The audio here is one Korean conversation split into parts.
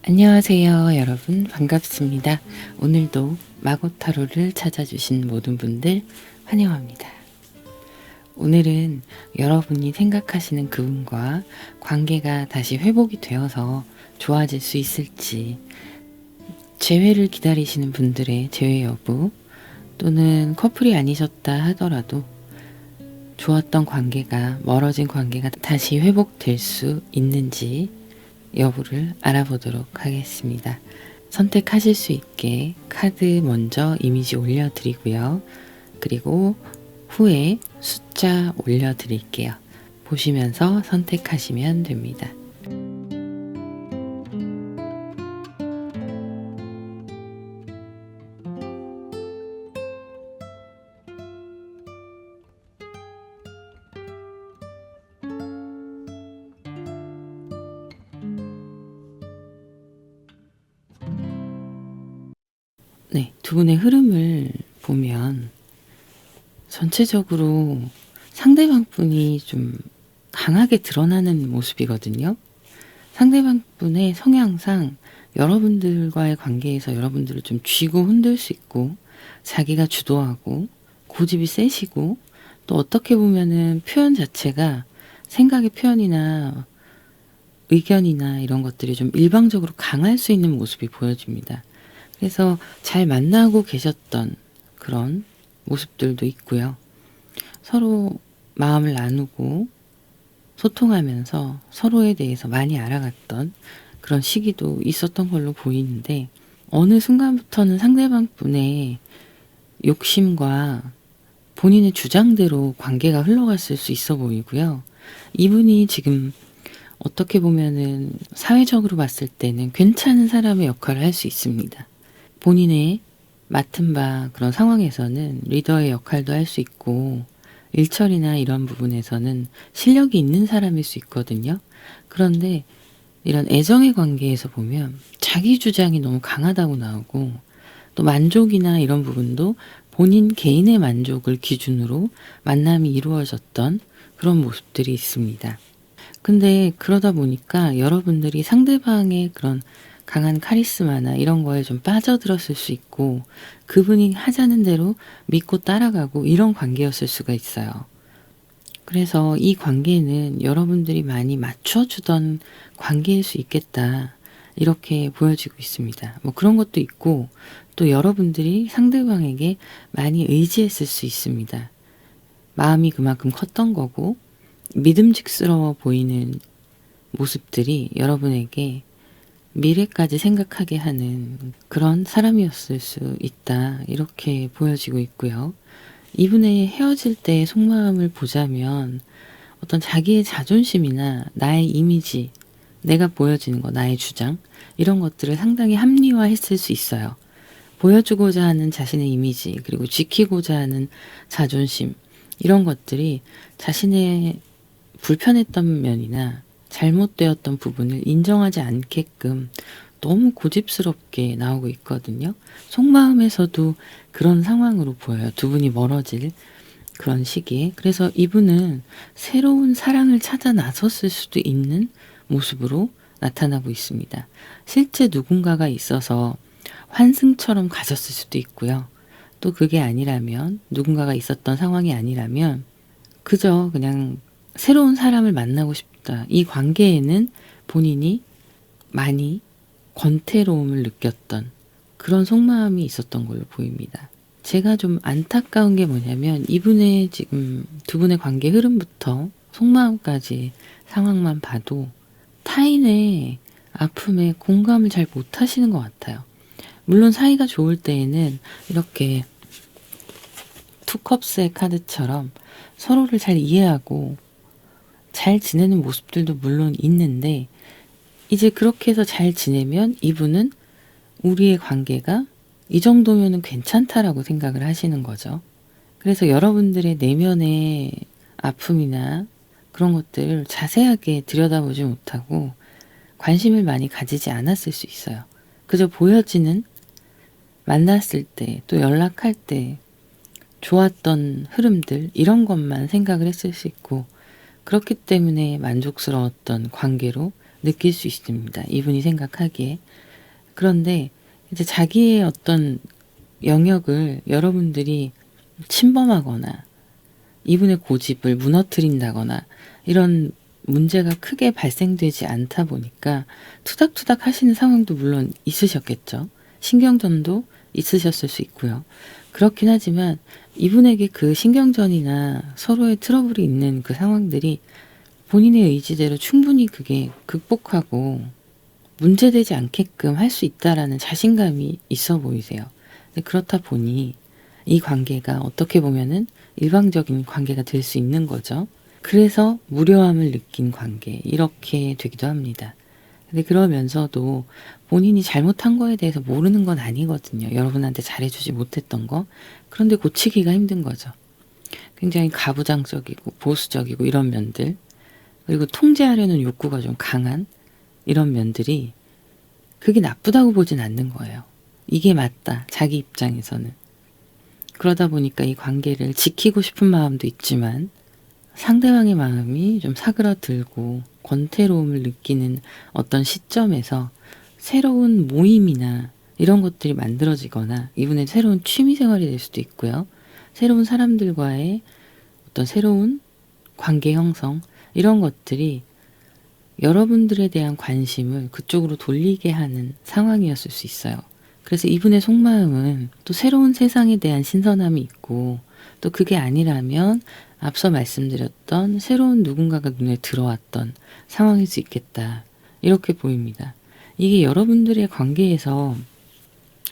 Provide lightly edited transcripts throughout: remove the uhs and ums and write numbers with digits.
안녕하세요, 여러분. 반갑습니다. 오늘도 마고타로를 찾아주신 모든 분들 환영합니다. 오늘은 여러분이 생각하시는 그분과 관계가 다시 회복이 되어서 좋아질 수 있을지, 재회를 기다리시는 분들의 재회 여부, 또는 커플이 아니셨다 하더라도 좋았던 관계가, 멀어진 관계가 다시 회복될 수 있는지 여부를 알아보도록 하겠습니다. 선택하실 수 있게 카드 먼저 이미지 올려드리고요. 그리고 후에 숫자 올려드릴게요. 보시면서 선택하시면 됩니다. 네, 두 분의 흐름을 보면 전체적으로 상대방 분이 좀 강하게 드러나는 모습이거든요. 상대방 분의 성향상 여러분들과의 관계에서 여러분들을 좀 쥐고 흔들 수 있고, 자기가 주도하고 고집이 세시고, 또 어떻게 보면은 표현 자체가 생각의 표현이나 의견이나 이런 것들이 좀 일방적으로 강할 수 있는 모습이 보여집니다. 그래서 잘 만나고 계셨던 그런 모습들도 있고요. 서로 마음을 나누고 소통하면서 서로에 대해서 많이 알아갔던 그런 시기도 있었던 걸로 보이는데, 어느 순간부터는 상대방 분의 욕심과 본인의 주장대로 관계가 흘러갔을 수 있어 보이고요. 이분이 지금 어떻게 보면은 사회적으로 봤을 때는 괜찮은 사람의 역할을 할 수 있습니다. 본인의 맡은 바 그런 상황에서는 리더의 역할도 할 수 있고, 일처리나 이런 부분에서는 실력이 있는 사람일 수 있거든요. 그런데 이런 애정의 관계에서 보면 자기 주장이 너무 강하다고 나오고, 또 만족이나 이런 부분도 본인 개인의 만족을 기준으로 만남이 이루어졌던 그런 모습들이 있습니다. 근데 그러다 보니까 여러분들이 상대방의 그런 강한 카리스마나 이런 거에 좀 빠져들었을 수 있고, 그분이 하자는 대로 믿고 따라가고 이런 관계였을 수가 있어요. 그래서 이 관계는 여러분들이 많이 맞춰주던 관계일 수 있겠다, 이렇게 보여지고 있습니다. 뭐 그런 것도 있고, 또 여러분들이 상대방에게 많이 의지했을 수 있습니다. 마음이 그만큼 컸던 거고, 믿음직스러워 보이는 모습들이 여러분에게 미래까지 생각하게 하는 그런 사람이었을 수 있다, 이렇게 보여지고 있고요. 이분의 헤어질 때의 속마음을 보자면 어떤 자기의 자존심이나 나의 이미지, 내가 보여지는 거, 나의 주장, 이런 것들을 상당히 합리화했을 수 있어요. 보여주고자 하는 자신의 이미지, 그리고 지키고자 하는 자존심, 이런 것들이 자신의 불편했던 면이나 잘못되었던 부분을 인정하지 않게끔 너무 고집스럽게 나오고 있거든요. 속마음에서도 그런 상황으로 보여요. 두 분이 멀어질 그런 시기에. 그래서 이분은 새로운 사랑을 찾아 나섰을 수도 있는 모습으로 나타나고 있습니다. 실제 누군가가 있어서 환승처럼 가졌을 수도 있고요. 또 그게 아니라면, 누군가가 있었던 상황이 아니라면 그저 그냥 새로운 사람을 만나고 싶다, 이 관계에는 본인이 많이 권태로움을 느꼈던 그런 속마음이 있었던 걸로 보입니다. 제가 좀 안타까운 게 뭐냐면, 이분의 지금 두 분의 관계 흐름부터 속마음까지 상황만 봐도 타인의 아픔에 공감을 잘 못하시는 것 같아요. 물론 사이가 좋을 때에는 이렇게 투컵스의 카드처럼 서로를 잘 이해하고 잘 지내는 모습들도 물론 있는데, 이제 그렇게 해서 잘 지내면 이분은 우리의 관계가 이 정도면은 괜찮다라고 생각을 하시는 거죠. 그래서 여러분들의 내면의 아픔이나 그런 것들을 자세하게 들여다보지 못하고 관심을 많이 가지지 않았을 수 있어요. 그저 보여지는, 만났을 때 또 연락할 때 좋았던 흐름들, 이런 것만 생각을 했을 수 있고, 그렇기 때문에 만족스러웠던 관계로 느낄 수 있습니다. 이분이 생각하기에. 그런데 이제 자기의 어떤 영역을 여러분들이 침범하거나 이분의 고집을 무너뜨린다거나 이런 문제가 크게 발생되지 않다 보니까 투닥투닥 하시는 상황도 물론 있으셨겠죠. 신경전도 있으셨을 수 있고요. 그렇긴 하지만 이분에게 그 신경전이나 서로의 트러블이 있는 그 상황들이 본인의 의지대로 충분히 그게 극복하고 문제되지 않게끔 할 수 있다라는 자신감이 있어 보이세요. 그렇다 보니 이 관계가 어떻게 보면은 일방적인 관계가 될 수 있는 거죠. 그래서 무료함을 느낀 관계, 이렇게 되기도 합니다. 근데 그러면서도 본인이 잘못한 거에 대해서 모르는 건 아니거든요. 여러분한테 잘해주지 못했던 거. 그런데 고치기가 힘든 거죠. 굉장히 가부장적이고 보수적이고 이런 면들, 그리고 통제하려는 욕구가 좀 강한 이런 면들이 그게 나쁘다고 보진 않는 거예요. 이게 맞다, 자기 입장에서는. 그러다 보니까 이 관계를 지키고 싶은 마음도 있지만 상대방의 마음이 좀 사그라들고 권태로움을 느끼는 어떤 시점에서 새로운 모임이나 이런 것들이 만들어지거나 이분의 새로운 취미생활이 될 수도 있고요. 새로운 사람들과의 어떤 새로운 관계 형성, 이런 것들이 여러분들에 대한 관심을 그쪽으로 돌리게 하는 상황이었을 수 있어요. 그래서 이분의 속마음은 또 새로운 세상에 대한 신선함이 있고, 또 그게 아니라면 앞서 말씀드렸던 새로운 누군가가 눈에 들어왔던 상황일 수 있겠다, 이렇게 보입니다. 이게 여러분들의 관계에서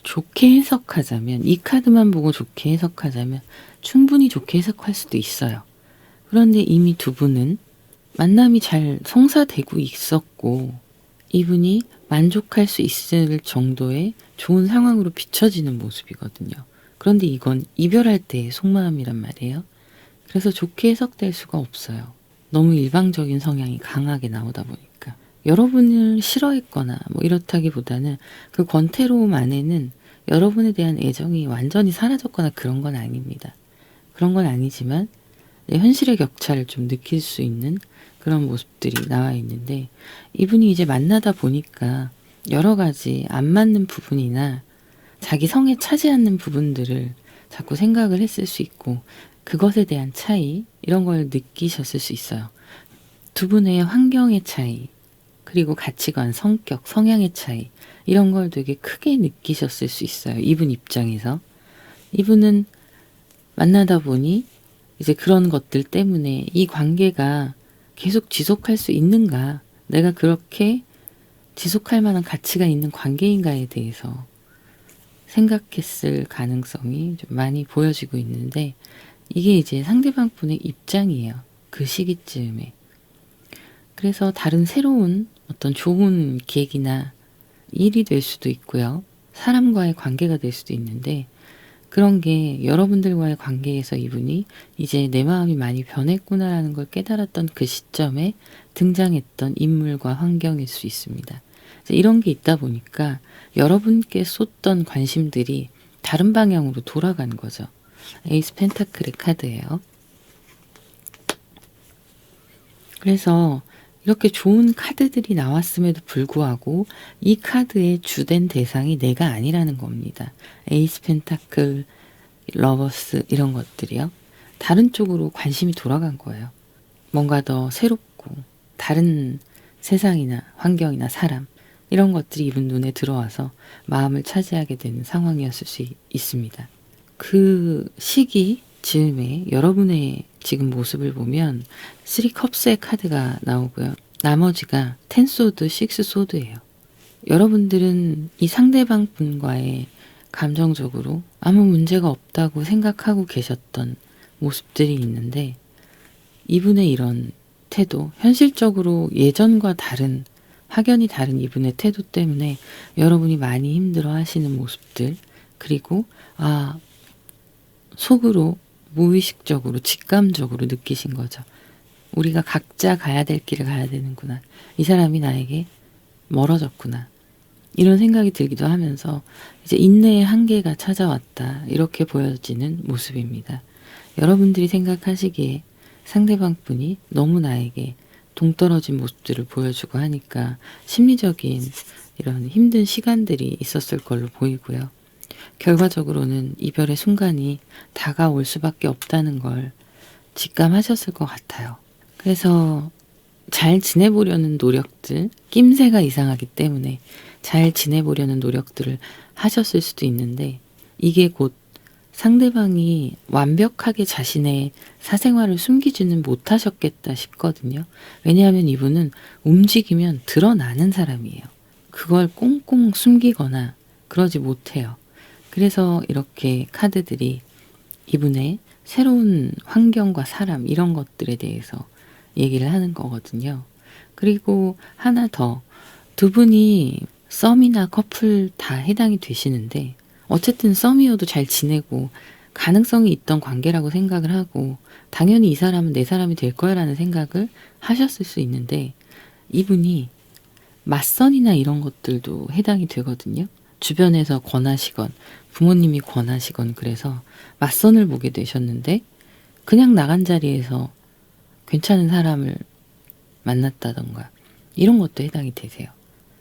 좋게 해석하자면, 이 카드만 보고 좋게 해석하자면 충분히 좋게 해석할 수도 있어요. 그런데 이미 두 분은 만남이 잘 성사되고 있었고 이분이 만족할 수 있을 정도의 좋은 상황으로 비춰지는 모습이거든요. 그런데 이건 이별할 때의 속마음이란 말이에요. 그래서 좋게 해석될 수가 없어요. 너무 일방적인 성향이 강하게 나오다 보니까. 여러분을 싫어했거나 뭐 이렇다기보다는 그 권태로움 안에는 여러분에 대한 애정이 완전히 사라졌거나 그런 건 아닙니다. 그런 건 아니지만 현실의 격차를 좀 느낄 수 있는 그런 모습들이 나와 있는데, 이분이 이제 만나다 보니까 여러 가지 안 맞는 부분이나 자기 성에 차지 않는 부분들을 자꾸 생각을 했을 수 있고, 그것에 대한 차이, 이런 걸 느끼셨을 수 있어요. 두 분의 환경의 차이, 그리고 가치관, 성격, 성향의 차이, 이런 걸 되게 크게 느끼셨을 수 있어요. 이분 입장에서. 이분은 만나다 보니 이제 그런 것들 때문에 이 관계가 계속 지속할 수 있는가, 내가 그렇게 지속할 만한 가치가 있는 관계인가에 대해서 생각했을 가능성이 좀 많이 보여지고 있는데, 이게 이제 상대방 분의 입장이에요. 그 시기쯤에. 그래서 다른 새로운 어떤 좋은 계기나 일이 될 수도 있고요. 사람과의 관계가 될 수도 있는데, 그런 게 여러분들과의 관계에서 이분이 이제 내 마음이 많이 변했구나라는 걸 깨달았던 그 시점에 등장했던 인물과 환경일 수 있습니다. 이런 게 있다 보니까 여러분께 쏟던 관심들이 다른 방향으로 돌아간 거죠. 에이스 펜타클의 카드예요. 그래서 이렇게 좋은 카드들이 나왔음에도 불구하고 이 카드의 주된 대상이 내가 아니라는 겁니다. 에이스 펜타클, 러버스, 이런 것들이요. 다른 쪽으로 관심이 돌아간 거예요. 뭔가 더 새롭고 다른 세상이나 환경이나 사람, 이런 것들이 이분 눈에 들어와서 마음을 차지하게 되는 상황이었을 수 있습니다. 그 시기 즈음에 여러분의 지금 모습을 보면 3컵스의 카드가 나오고요. 나머지가 10소드, 6소드예요. 여러분들은 이 상대방 분과의 감정적으로 아무 문제가 없다고 생각하고 계셨던 모습들이 있는데, 이분의 이런 태도, 현실적으로 예전과 다른, 확연히 다른 이분의 태도 때문에 여러분이 많이 힘들어 하시는 모습들, 그리고 속으로 무의식적으로 직감적으로 느끼신 거죠. 우리가 각자 가야 될 길을 가야 되는구나. 이 사람이 나에게 멀어졌구나. 이런 생각이 들기도 하면서 이제 인내의 한계가 찾아왔다, 이렇게 보여지는 모습입니다. 여러분들이 생각하시기에 상대방 분이 너무 나에게 동떨어진 모습들을 보여주고 하니까 심리적인 이런 힘든 시간들이 있었을 걸로 보이고요. 결과적으로는 이별의 순간이 다가올 수밖에 없다는 걸 직감하셨을 것 같아요. 그래서 잘 지내보려는 노력들, 낌새가 이상하기 때문에 잘 지내보려는 노력들을 하셨을 수도 있는데 이게 곧 상대방이 완벽하게 자신의 사생활을 숨기지는 못하셨겠다 싶거든요. 왜냐하면 이분은 움직이면 드러나는 사람이에요. 그걸 꽁꽁 숨기거나 그러지 못해요. 그래서 이렇게 카드들이 이분의 새로운 환경과 사람 이런 것들에 대해서 얘기를 하는 거거든요. 그리고 하나 더, 두 분이 썸이나 커플 다 해당이 되시는데 어쨌든 썸이어도 잘 지내고 가능성이 있던 관계라고 생각을 하고 당연히 이 사람은 내 사람이 될 거야 라는 생각을 하셨을 수 있는데 이분이 맞선이나 이런 것들도 해당이 되거든요. 주변에서 권하시건 부모님이 권하시건 그래서 맞선을 보게 되셨는데 그냥 나간 자리에서 괜찮은 사람을 만났다던가 이런 것도 해당이 되세요.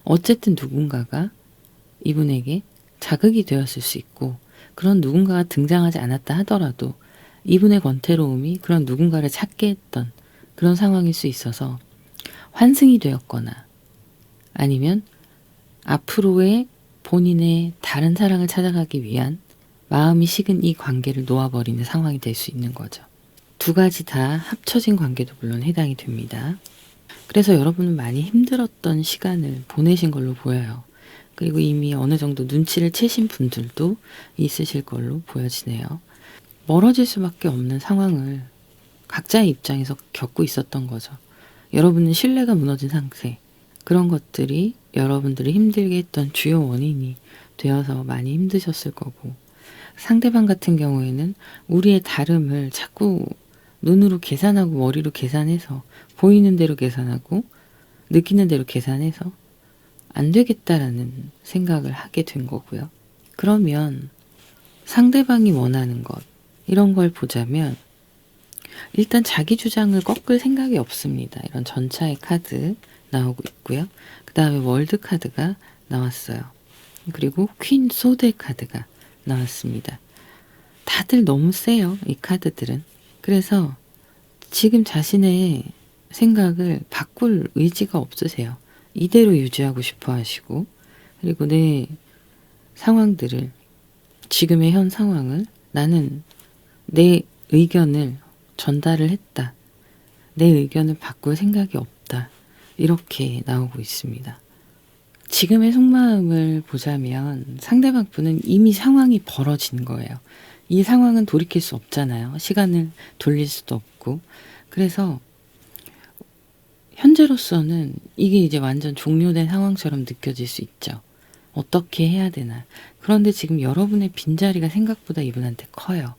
어쨌든 누군가가 이분에게 자극이 되었을 수 있고 그런 누군가가 등장하지 않았다 하더라도 이분의 권태로움이 그런 누군가를 찾게 했던 그런 상황일 수 있어서 환승이 되었거나 아니면 앞으로의 본인의 다른 사랑을 찾아가기 위한 마음이 식은 이 관계를 놓아버리는 상황이 될 수 있는 거죠. 두 가지 다 합쳐진 관계도 물론 해당이 됩니다. 그래서 여러분은 많이 힘들었던 시간을 보내신 걸로 보여요. 그리고 이미 어느 정도 눈치를 채신 분들도 있으실 걸로 보여지네요. 멀어질 수밖에 없는 상황을 각자의 입장에서 겪고 있었던 거죠. 여러분은 신뢰가 무너진 상태, 그런 것들이 여러분들을 힘들게 했던 주요 원인이 되어서 많이 힘드셨을 거고 상대방 같은 경우에는 우리의 다름을 자꾸 눈으로 계산하고 머리로 계산해서 보이는 대로 계산하고 느끼는 대로 계산해서 안 되겠다라는 생각을 하게 된 거고요. 그러면 상대방이 원하는 것 이런 걸 보자면 일단 자기 주장을 꺾을 생각이 없습니다. 이런 전차의 카드 나오고 있고요. 그 다음에 월드 카드가 나왔어요. 그리고 퀸 소드 카드가 나왔습니다. 다들 너무 세요. 이 카드들은. 그래서 지금 자신의 생각을 바꿀 의지가 없으세요. 이대로 유지하고 싶어 하시고 그리고 내 상황들을 지금의 현 상황을 나는 내 의견을 전달을 했다. 내 의견을 바꿀 생각이 없다. 이렇게 나오고 있습니다. 지금의 속마음을 보자면 상대방 분은 이미 상황이 벌어진 거예요. 이 상황은 돌이킬 수 없잖아요. 시간을 돌릴 수도 없고. 그래서 현재로서는 이게 이제 완전 종료된 상황처럼 느껴질 수 있죠. 어떻게 해야 되나. 그런데 지금 여러분의 빈자리가 생각보다 이분한테 커요.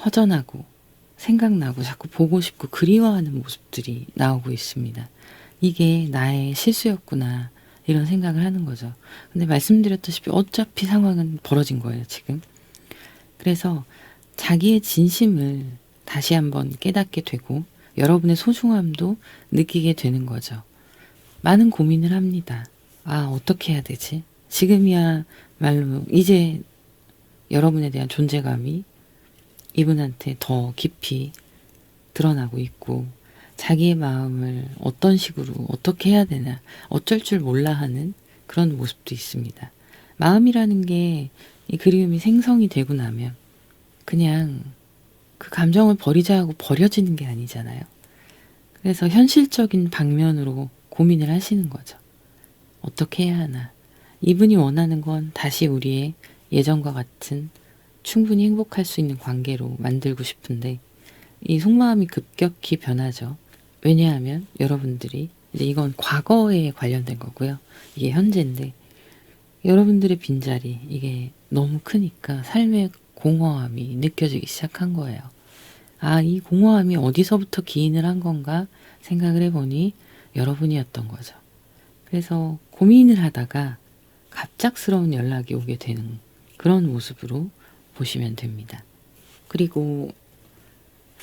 허전하고 생각나고 자꾸 보고 싶고 그리워하는 모습들이 나오고 있습니다. 이게 나의 실수였구나 이런 생각을 하는 거죠. 근데 말씀드렸다시피 어차피 상황은 벌어진 거예요 지금. 그래서 자기의 진심을 다시 한번 깨닫게 되고 여러분의 소중함도 느끼게 되는 거죠. 많은 고민을 합니다. 아 어떻게 해야 되지? 지금이야말로 이제 여러분에 대한 존재감이 이분한테 더 깊이 드러나고 있고 자기의 마음을 어떤 식으로 어떻게 해야 되나 어쩔 줄 몰라 하는 그런 모습도 있습니다. 마음이라는 게 이 그리움이 생성이 되고 나면 그냥 그 감정을 버리자 하고 버려지는 게 아니잖아요. 그래서 현실적인 방면으로 고민을 하시는 거죠. 어떻게 해야 하나. 이분이 원하는 건 다시 우리의 예전과 같은 충분히 행복할 수 있는 관계로 만들고 싶은데 이 속마음이 급격히 변하죠. 왜냐하면 여러분들이 이제 이건 과거에 관련된 거고요. 이게 현재인데 여러분들의 빈자리 이게 너무 크니까 삶의 공허함이 느껴지기 시작한 거예요. 아, 이 공허함이 어디서부터 기인을 한 건가 생각을 해보니 여러분이었던 거죠. 그래서 고민을 하다가 갑작스러운 연락이 오게 되는 그런 모습으로 보시면 됩니다. 그리고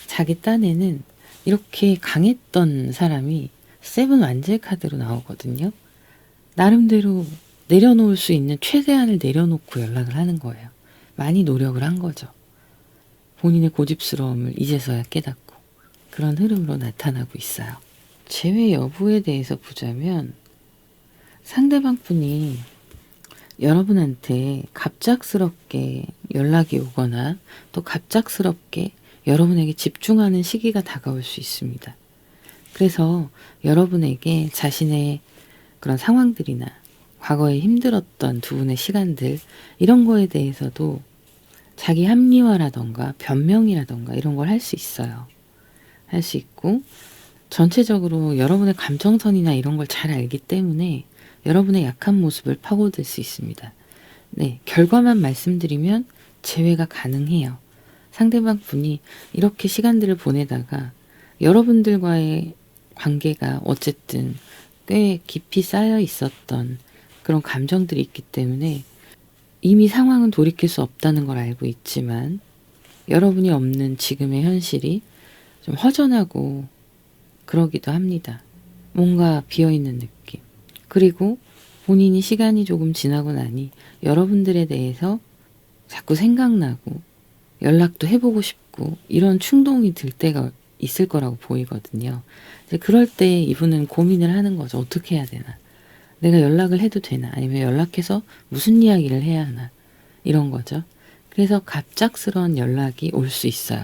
자기 딴에는 이렇게 강했던 사람이 세븐 완제 카드로 나오거든요. 나름대로 내려놓을 수 있는 최대한을 내려놓고 연락을 하는 거예요. 많이 노력을 한 거죠. 본인의 고집스러움을 이제서야 깨닫고 그런 흐름으로 나타나고 있어요. 재회 여부에 대해서 보자면 상대방 분이 여러분한테 갑작스럽게 연락이 오거나 또 갑작스럽게 여러분에게 집중하는 시기가 다가올 수 있습니다. 그래서 여러분에게 자신의 그런 상황들이나 과거에 힘들었던 두 분의 시간들 이런 거에 대해서도 자기 합리화라던가 변명이라던가 이런 걸 할 수 있어요. 할 수 있고 전체적으로 여러분의 감정선이나 이런 걸 잘 알기 때문에 여러분의 약한 모습을 파고들 수 있습니다. 네, 결과만 말씀드리면 재회가 가능해요. 상대방 분이 이렇게 시간들을 보내다가 여러분들과의 관계가 어쨌든 꽤 깊이 쌓여 있었던 그런 감정들이 있기 때문에 이미 상황은 돌이킬 수 없다는 걸 알고 있지만 여러분이 없는 지금의 현실이 좀 허전하고 그러기도 합니다. 뭔가 비어있는 느낌. 그리고 본인이 시간이 조금 지나고 나니 여러분들에 대해서 자꾸 생각나고 연락도 해보고 싶고 이런 충동이 들 때가 있을 거라고 보이거든요. 이제 그럴 때 이분은 고민을 하는 거죠. 어떻게 해야 되나? 내가 연락을 해도 되나? 아니면 연락해서 무슨 이야기를 해야 하나? 이런 거죠. 그래서 갑작스러운 연락이 올 수 있어요.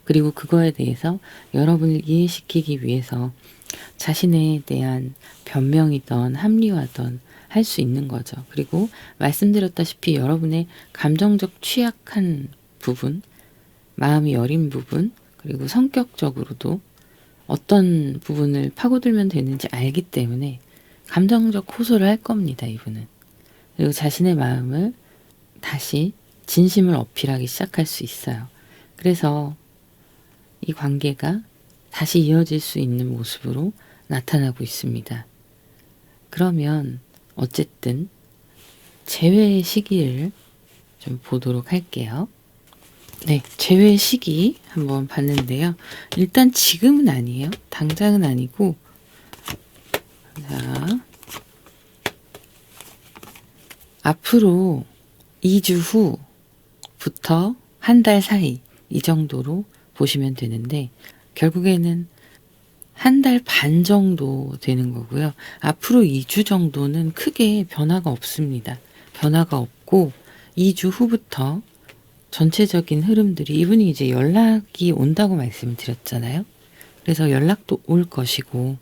그리고 그거에 대해서 여러분을 이해시키기 위해서 자신에 대한 변명이든 합리화든 할 수 있는 거죠. 그리고 말씀드렸다시피 여러분의 감정적 취약한 부분, 마음이 여린 부분, 그리고 성격적으로도 어떤 부분을 파고들면 되는지 알기 때문에 감정적 호소를 할 겁니다, 이분은. 그리고 자신의 마음을 다시 진심을 어필하기 시작할 수 있어요. 그래서 이 관계가 다시 이어질 수 있는 모습으로 나타나고 있습니다. 그러면 어쨌든 재회의 시기를 좀 보도록 할게요. 네, 재회 시기 한번 봤는데요. 일단 지금은 아니에요. 당장은 아니고 자, 앞으로 2주 후부터 한 달 사이 이 정도로 보시면 되는데 결국에는 한 달 반 정도 되는 거고요. 앞으로 2주 정도는 크게 변화가 없습니다. 변화가 없고 2주 후부터 전체적인 흐름들이 이분이 이제 연락이 온다고 말씀을 드렸잖아요. 그래서 연락도 올 것이고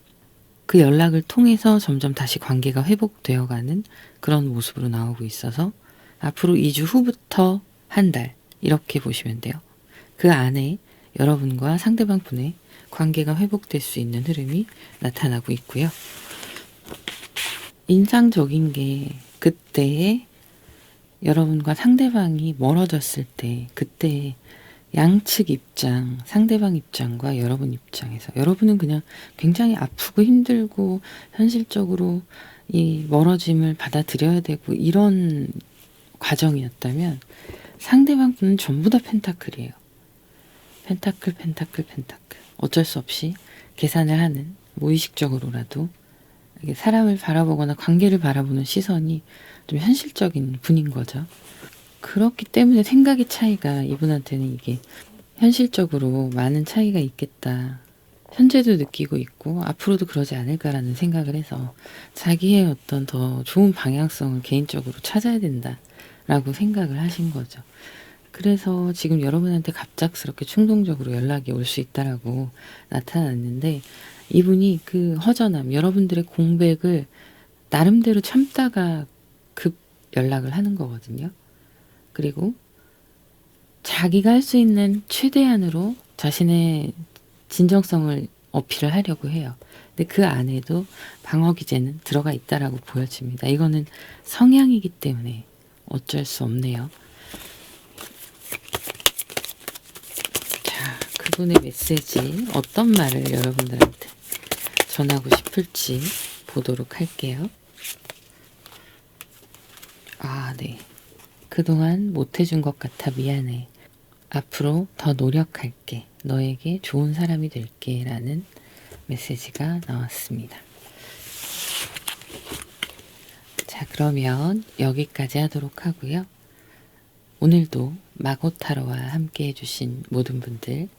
그 연락을 통해서 점점 다시 관계가 회복되어가는 그런 모습으로 나오고 있어서 앞으로 2주 후부터 한 달 이렇게 보시면 돼요. 그 안에 여러분과 상대방 분의 관계가 회복될 수 있는 흐름이 나타나고 있고요. 인상적인 게 그때의 여러분과 상대방이 멀어졌을 때 그때 양측 입장, 상대방 입장과 여러분 입장에서 여러분은 그냥 굉장히 아프고 힘들고 현실적으로 이 멀어짐을 받아들여야 되고 이런 과정이었다면 상대방 분은 전부 다 펜타클이에요. 펜타클, 펜타클, 펜타클. 어쩔 수 없이 계산을 하는 무의식적으로라도 사람을 바라보거나 관계를 바라보는 시선이 좀 현실적인 분인 거죠. 그렇기 때문에 생각의 차이가 이분한테는 이게 현실적으로 많은 차이가 있겠다. 현재도 느끼고 있고 앞으로도 그러지 않을까라는 생각을 해서 자기의 어떤 더 좋은 방향성을 개인적으로 찾아야 된다라고 생각을 하신 거죠. 그래서 지금 여러분한테 갑작스럽게 충동적으로 연락이 올 수 있다라고 나타났는데 이분이 그 허전함, 여러분들의 공백을 나름대로 참다가 급 연락을 하는 거거든요. 그리고 자기가 할 수 있는 최대한으로 자신의 진정성을 어필을 하려고 해요. 근데 그 안에도 방어 기제는 들어가 있다라고 보여집니다. 이거는 성향이기 때문에 어쩔 수 없네요. 자, 그분의 메시지 어떤 말을 여러분들한테 전하고 싶을지 보도록 할게요. 아, 네. 그동안 못해준 것 같아 미안해. 앞으로 더 노력할게. 너에게 좋은 사람이 될게. 라는 메시지가 나왔습니다. 자, 그러면 여기까지 하도록 하고요. 오늘도 마고타로와 함께 해주신 모든 분들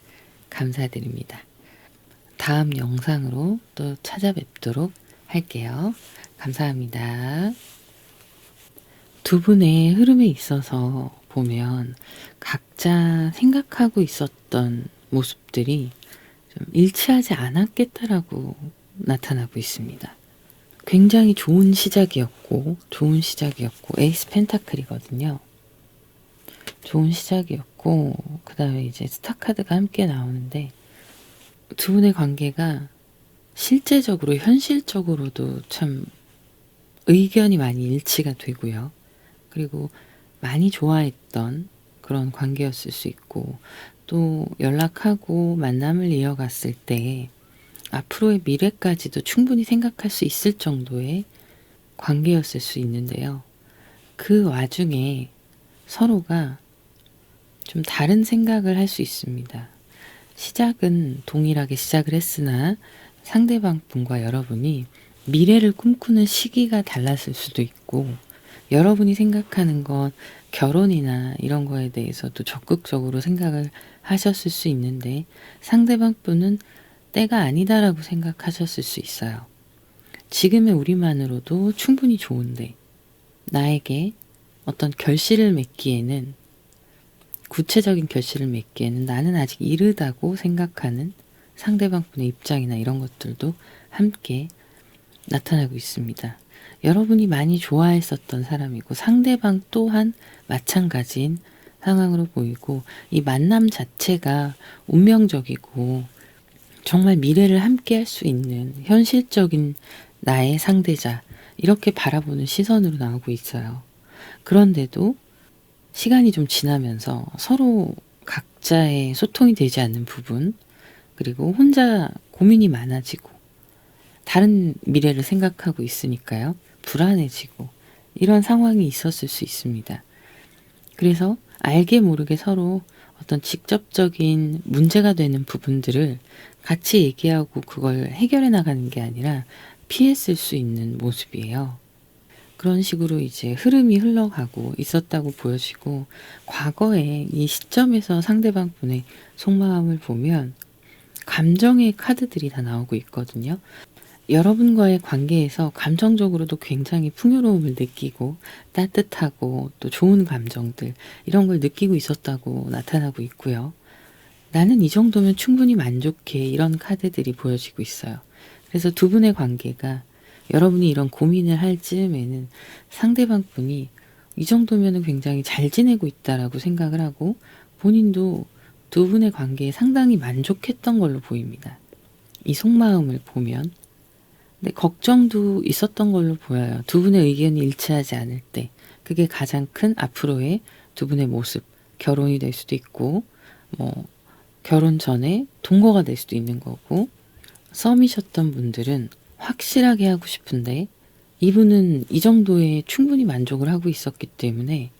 감사드립니다. 다음 영상으로 또 찾아뵙도록 할게요. 감사합니다. 두 분의 흐름에 있어서 보면 각자 생각하고 있었던 모습들이 좀 일치하지 않았겠다라고 나타나고 있습니다. 굉장히 좋은 시작이었고 에이스 펜타클이거든요. 좋은 시작이었고 그 다음에 이제 스타카드가 함께 나오는데 두 분의 관계가 실제적으로 현실적으로도 참 의견이 많이 일치가 되고요. 그리고 많이 좋아했던 그런 관계였을 수 있고 또 연락하고 만남을 이어갔을 때 앞으로의 미래까지도 충분히 생각할 수 있을 정도의 관계였을 수 있는데요. 그 와중에 서로가 좀 다른 생각을 할 수 있습니다. 시작은 동일하게 시작을 했으나 상대방 분과 여러분이 미래를 꿈꾸는 시기가 달랐을 수도 있고 여러분이 생각하는 건 결혼이나 이런 거에 대해서도 적극적으로 생각을 하셨을 수 있는데 상대방 분은 때가 아니다라고 생각하셨을 수 있어요. 지금의 우리만으로도 충분히 좋은데 나에게 어떤 결실을 맺기에는 구체적인 결실을 맺기에는 나는 아직 이르다고 생각하는 상대방 분의 입장이나 이런 것들도 함께 나타나고 있습니다. 여러분이 많이 좋아했었던 사람이고 상대방 또한 마찬가지인 상황으로 보이고 이 만남 자체가 운명적이고 정말 미래를 함께 할 수 있는 현실적인 나의 상대자 이렇게 바라보는 시선으로 나오고 있어요. 그런데도 시간이 좀 지나면서 서로 각자의 소통이 되지 않는 부분 그리고 혼자 고민이 많아지고 다른 미래를 생각하고 있으니까요. 불안해지고 이런 상황이 있었을 수 있습니다. 그래서 알게 모르게 서로 어떤 직접적인 문제가 되는 부분들을 같이 얘기하고 그걸 해결해 나가는 게 아니라 피했을 수 있는 모습이에요. 그런 식으로 이제 흐름이 흘러가고 있었다고 보여지고 과거에 이 시점에서 상대방 분의 속마음을 보면 감정의 카드들이 다 나오고 있거든요. 여러분과의 관계에서 감정적으로도 굉장히 풍요로움을 느끼고 따뜻하고 또 좋은 감정들 이런 걸 느끼고 있었다고 나타나고 있고요. 나는 이 정도면 충분히 만족해 이런 카드들이 보여지고 있어요. 그래서 두 분의 관계가 여러분이 이런 고민을 할 즈음에는 상대방 분이 이 정도면 굉장히 잘 지내고 있다라고 생각을 하고 본인도 두 분의 관계에 상당히 만족했던 걸로 보입니다. 이 속마음을 보면. 근데 걱정도 있었던 걸로 보여요. 두 분의 의견이 일치하지 않을 때 그게 가장 큰 앞으로의 두 분의 모습, 결혼이 될 수도 있고 뭐 결혼 전에 동거가 될 수도 있는 거고 썸이셨던 분들은 확실하게 하고 싶은데 이분은 이 정도에 충분히 만족을 하고 있었기 때문에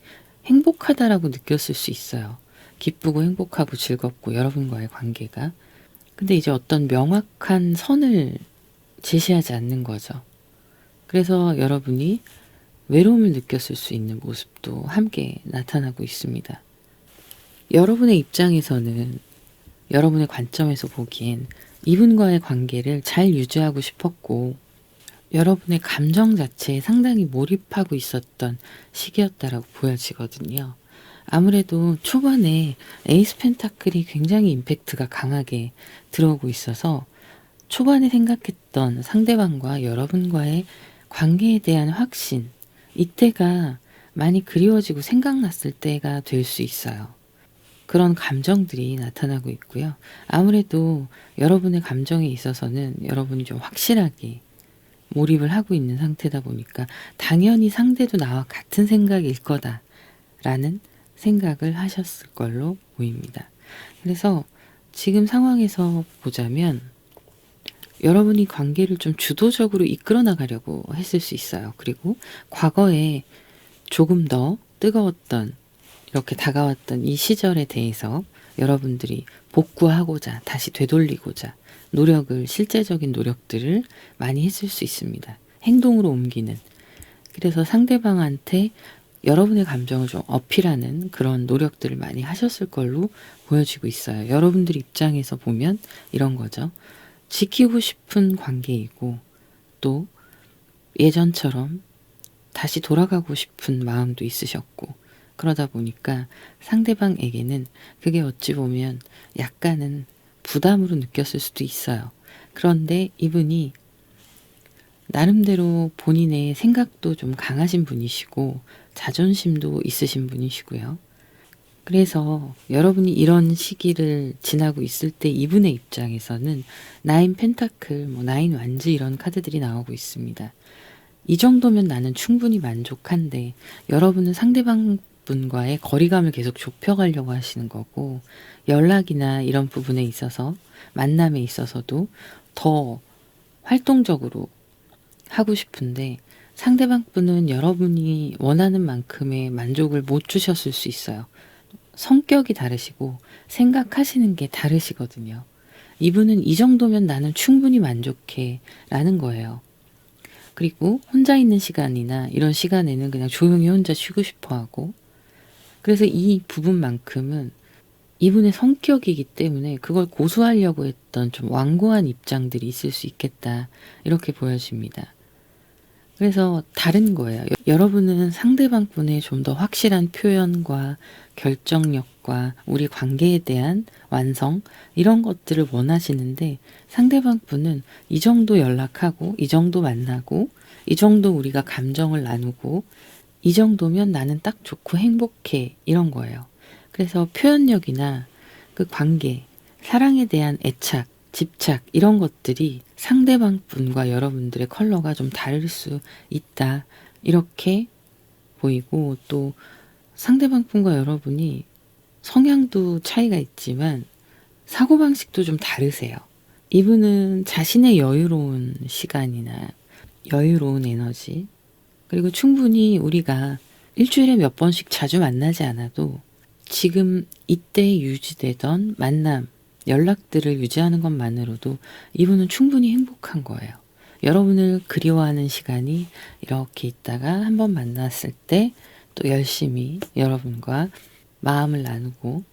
행복하다라고 느꼈을 수 있어요. 기쁘고 행복하고 즐겁고 여러분과의 관계가. 근데 이제 어떤 명확한 선을 제시하지 않는 거죠. 그래서 여러분이 외로움을 느꼈을 수 있는 모습도 함께 나타나고 있습니다. 여러분의 입장에서는 여러분의 관점에서 보기엔 이분과의 관계를 잘 유지하고 싶었고 여러분의 감정 자체에 상당히 몰입하고 있었던 시기였다라고 보여지거든요. 아무래도 초반에 에이스 펜타클이 굉장히 임팩트가 강하게 들어오고 있어서 초반에 생각했던 상대방과 여러분과의 관계에 대한 확신, 이때가 많이 그리워지고 생각났을 때가 될 수 있어요. 그런 감정들이 나타나고 있고요. 아무래도 여러분의 감정에 있어서는 여러분이 좀 확실하게 몰입을 하고 있는 상태다 보니까 당연히 상대도 나와 같은 생각일 거다라는 생각을 하셨을 걸로 보입니다. 그래서 지금 상황에서 보자면 여러분이 관계를 좀 주도적으로 이끌어 나가려고 했을 수 있어요. 그리고 과거에 조금 더 뜨거웠던 이렇게 다가왔던 이 시절에 대해서 여러분들이 복구하고자, 다시 되돌리고자 노력을, 실제적인 노력들을 많이 했을 수 있습니다. 행동으로 옮기는. 그래서 상대방한테 여러분의 감정을 좀 어필하는 그런 노력들을 많이 하셨을 걸로 보여지고 있어요. 여러분들 입장에서 보면 이런 거죠. 지키고 싶은 관계이고 또 예전처럼 다시 돌아가고 싶은 마음도 있으셨고, 그러다 보니까 상대방에게는 그게 어찌 보면 약간은 부담으로 느꼈을 수도 있어요. 그런데 이분이 나름대로 본인의 생각도 좀 강하신 분이시고 자존심도 있으신 분이시고요. 그래서 여러분이 이런 시기를 지나고 있을 때 이분의 입장에서는 나인 펜타클, 나인 완즈 이런 카드들이 나오고 있습니다. 이 정도면 나는 충분히 만족한데 여러분은 상대방 분과의 거리감을 계속 좁혀가려고 하시는 거고, 연락이나 이런 부분에 있어서, 만남에 있어서도 더 활동적으로 하고 싶은데 상대방 분은 여러분이 원하는 만큼의 만족을 못 주셨을 수 있어요. 성격이 다르시고 생각하시는 게 다르시거든요. 이분은 이 정도면 나는 충분히 만족해 라는 거예요. 그리고 혼자 있는 시간이나 이런 시간에는 그냥 조용히 혼자 쉬고 싶어 하고, 그래서 이 부분만큼은 이분의 성격이기 때문에 그걸 고수하려고 했던 좀 완고한 입장들이 있을 수 있겠다, 이렇게 보여집니다. 그래서 다른 거예요. 여러분은 상대방 분의 좀 더 확실한 표현과 결정력과 우리 관계에 대한 완성, 이런 것들을 원하시는데 상대방 분은 이 정도 연락하고 이 정도 만나고 이 정도 우리가 감정을 나누고 이 정도면 나는 딱 좋고 행복해, 이런 거예요. 그래서 표현력이나 그 관계, 사랑에 대한 애착, 집착 이런 것들이 상대방 분과 여러분들의 컬러가 좀 다를 수 있다, 이렇게 보이고, 또 상대방 분과 여러분이 성향도 차이가 있지만 사고방식도 좀 다르세요. 이분은 자신의 여유로운 시간이나 여유로운 에너지, 그리고 충분히 우리가 일주일에 몇 번씩 자주 만나지 않아도 지금 이때 유지되던 만남, 연락들을 유지하는 것만으로도 이분은 충분히 행복한 거예요. 여러분을 그리워하는 시간이 이렇게 있다가 한번 만났을 때 또 열심히 여러분과 마음을 나누고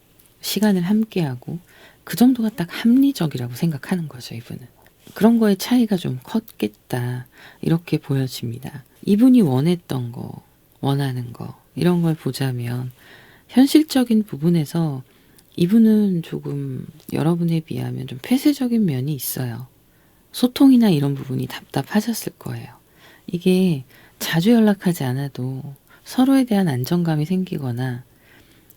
시간을 함께하고, 그 정도가 딱 합리적이라고 생각하는 거죠, 이분은. 그런 거에 차이가 좀 컸겠다, 이렇게 보여집니다. 이분이 원했던 거, 원하는 거, 이런 걸 보자면 현실적인 부분에서 이분은 조금 여러분에 비하면 좀 폐쇄적인 면이 있어요. 소통이나 이런 부분이 답답하셨을 거예요. 이게 자주 연락하지 않아도 서로에 대한 안정감이 생기거나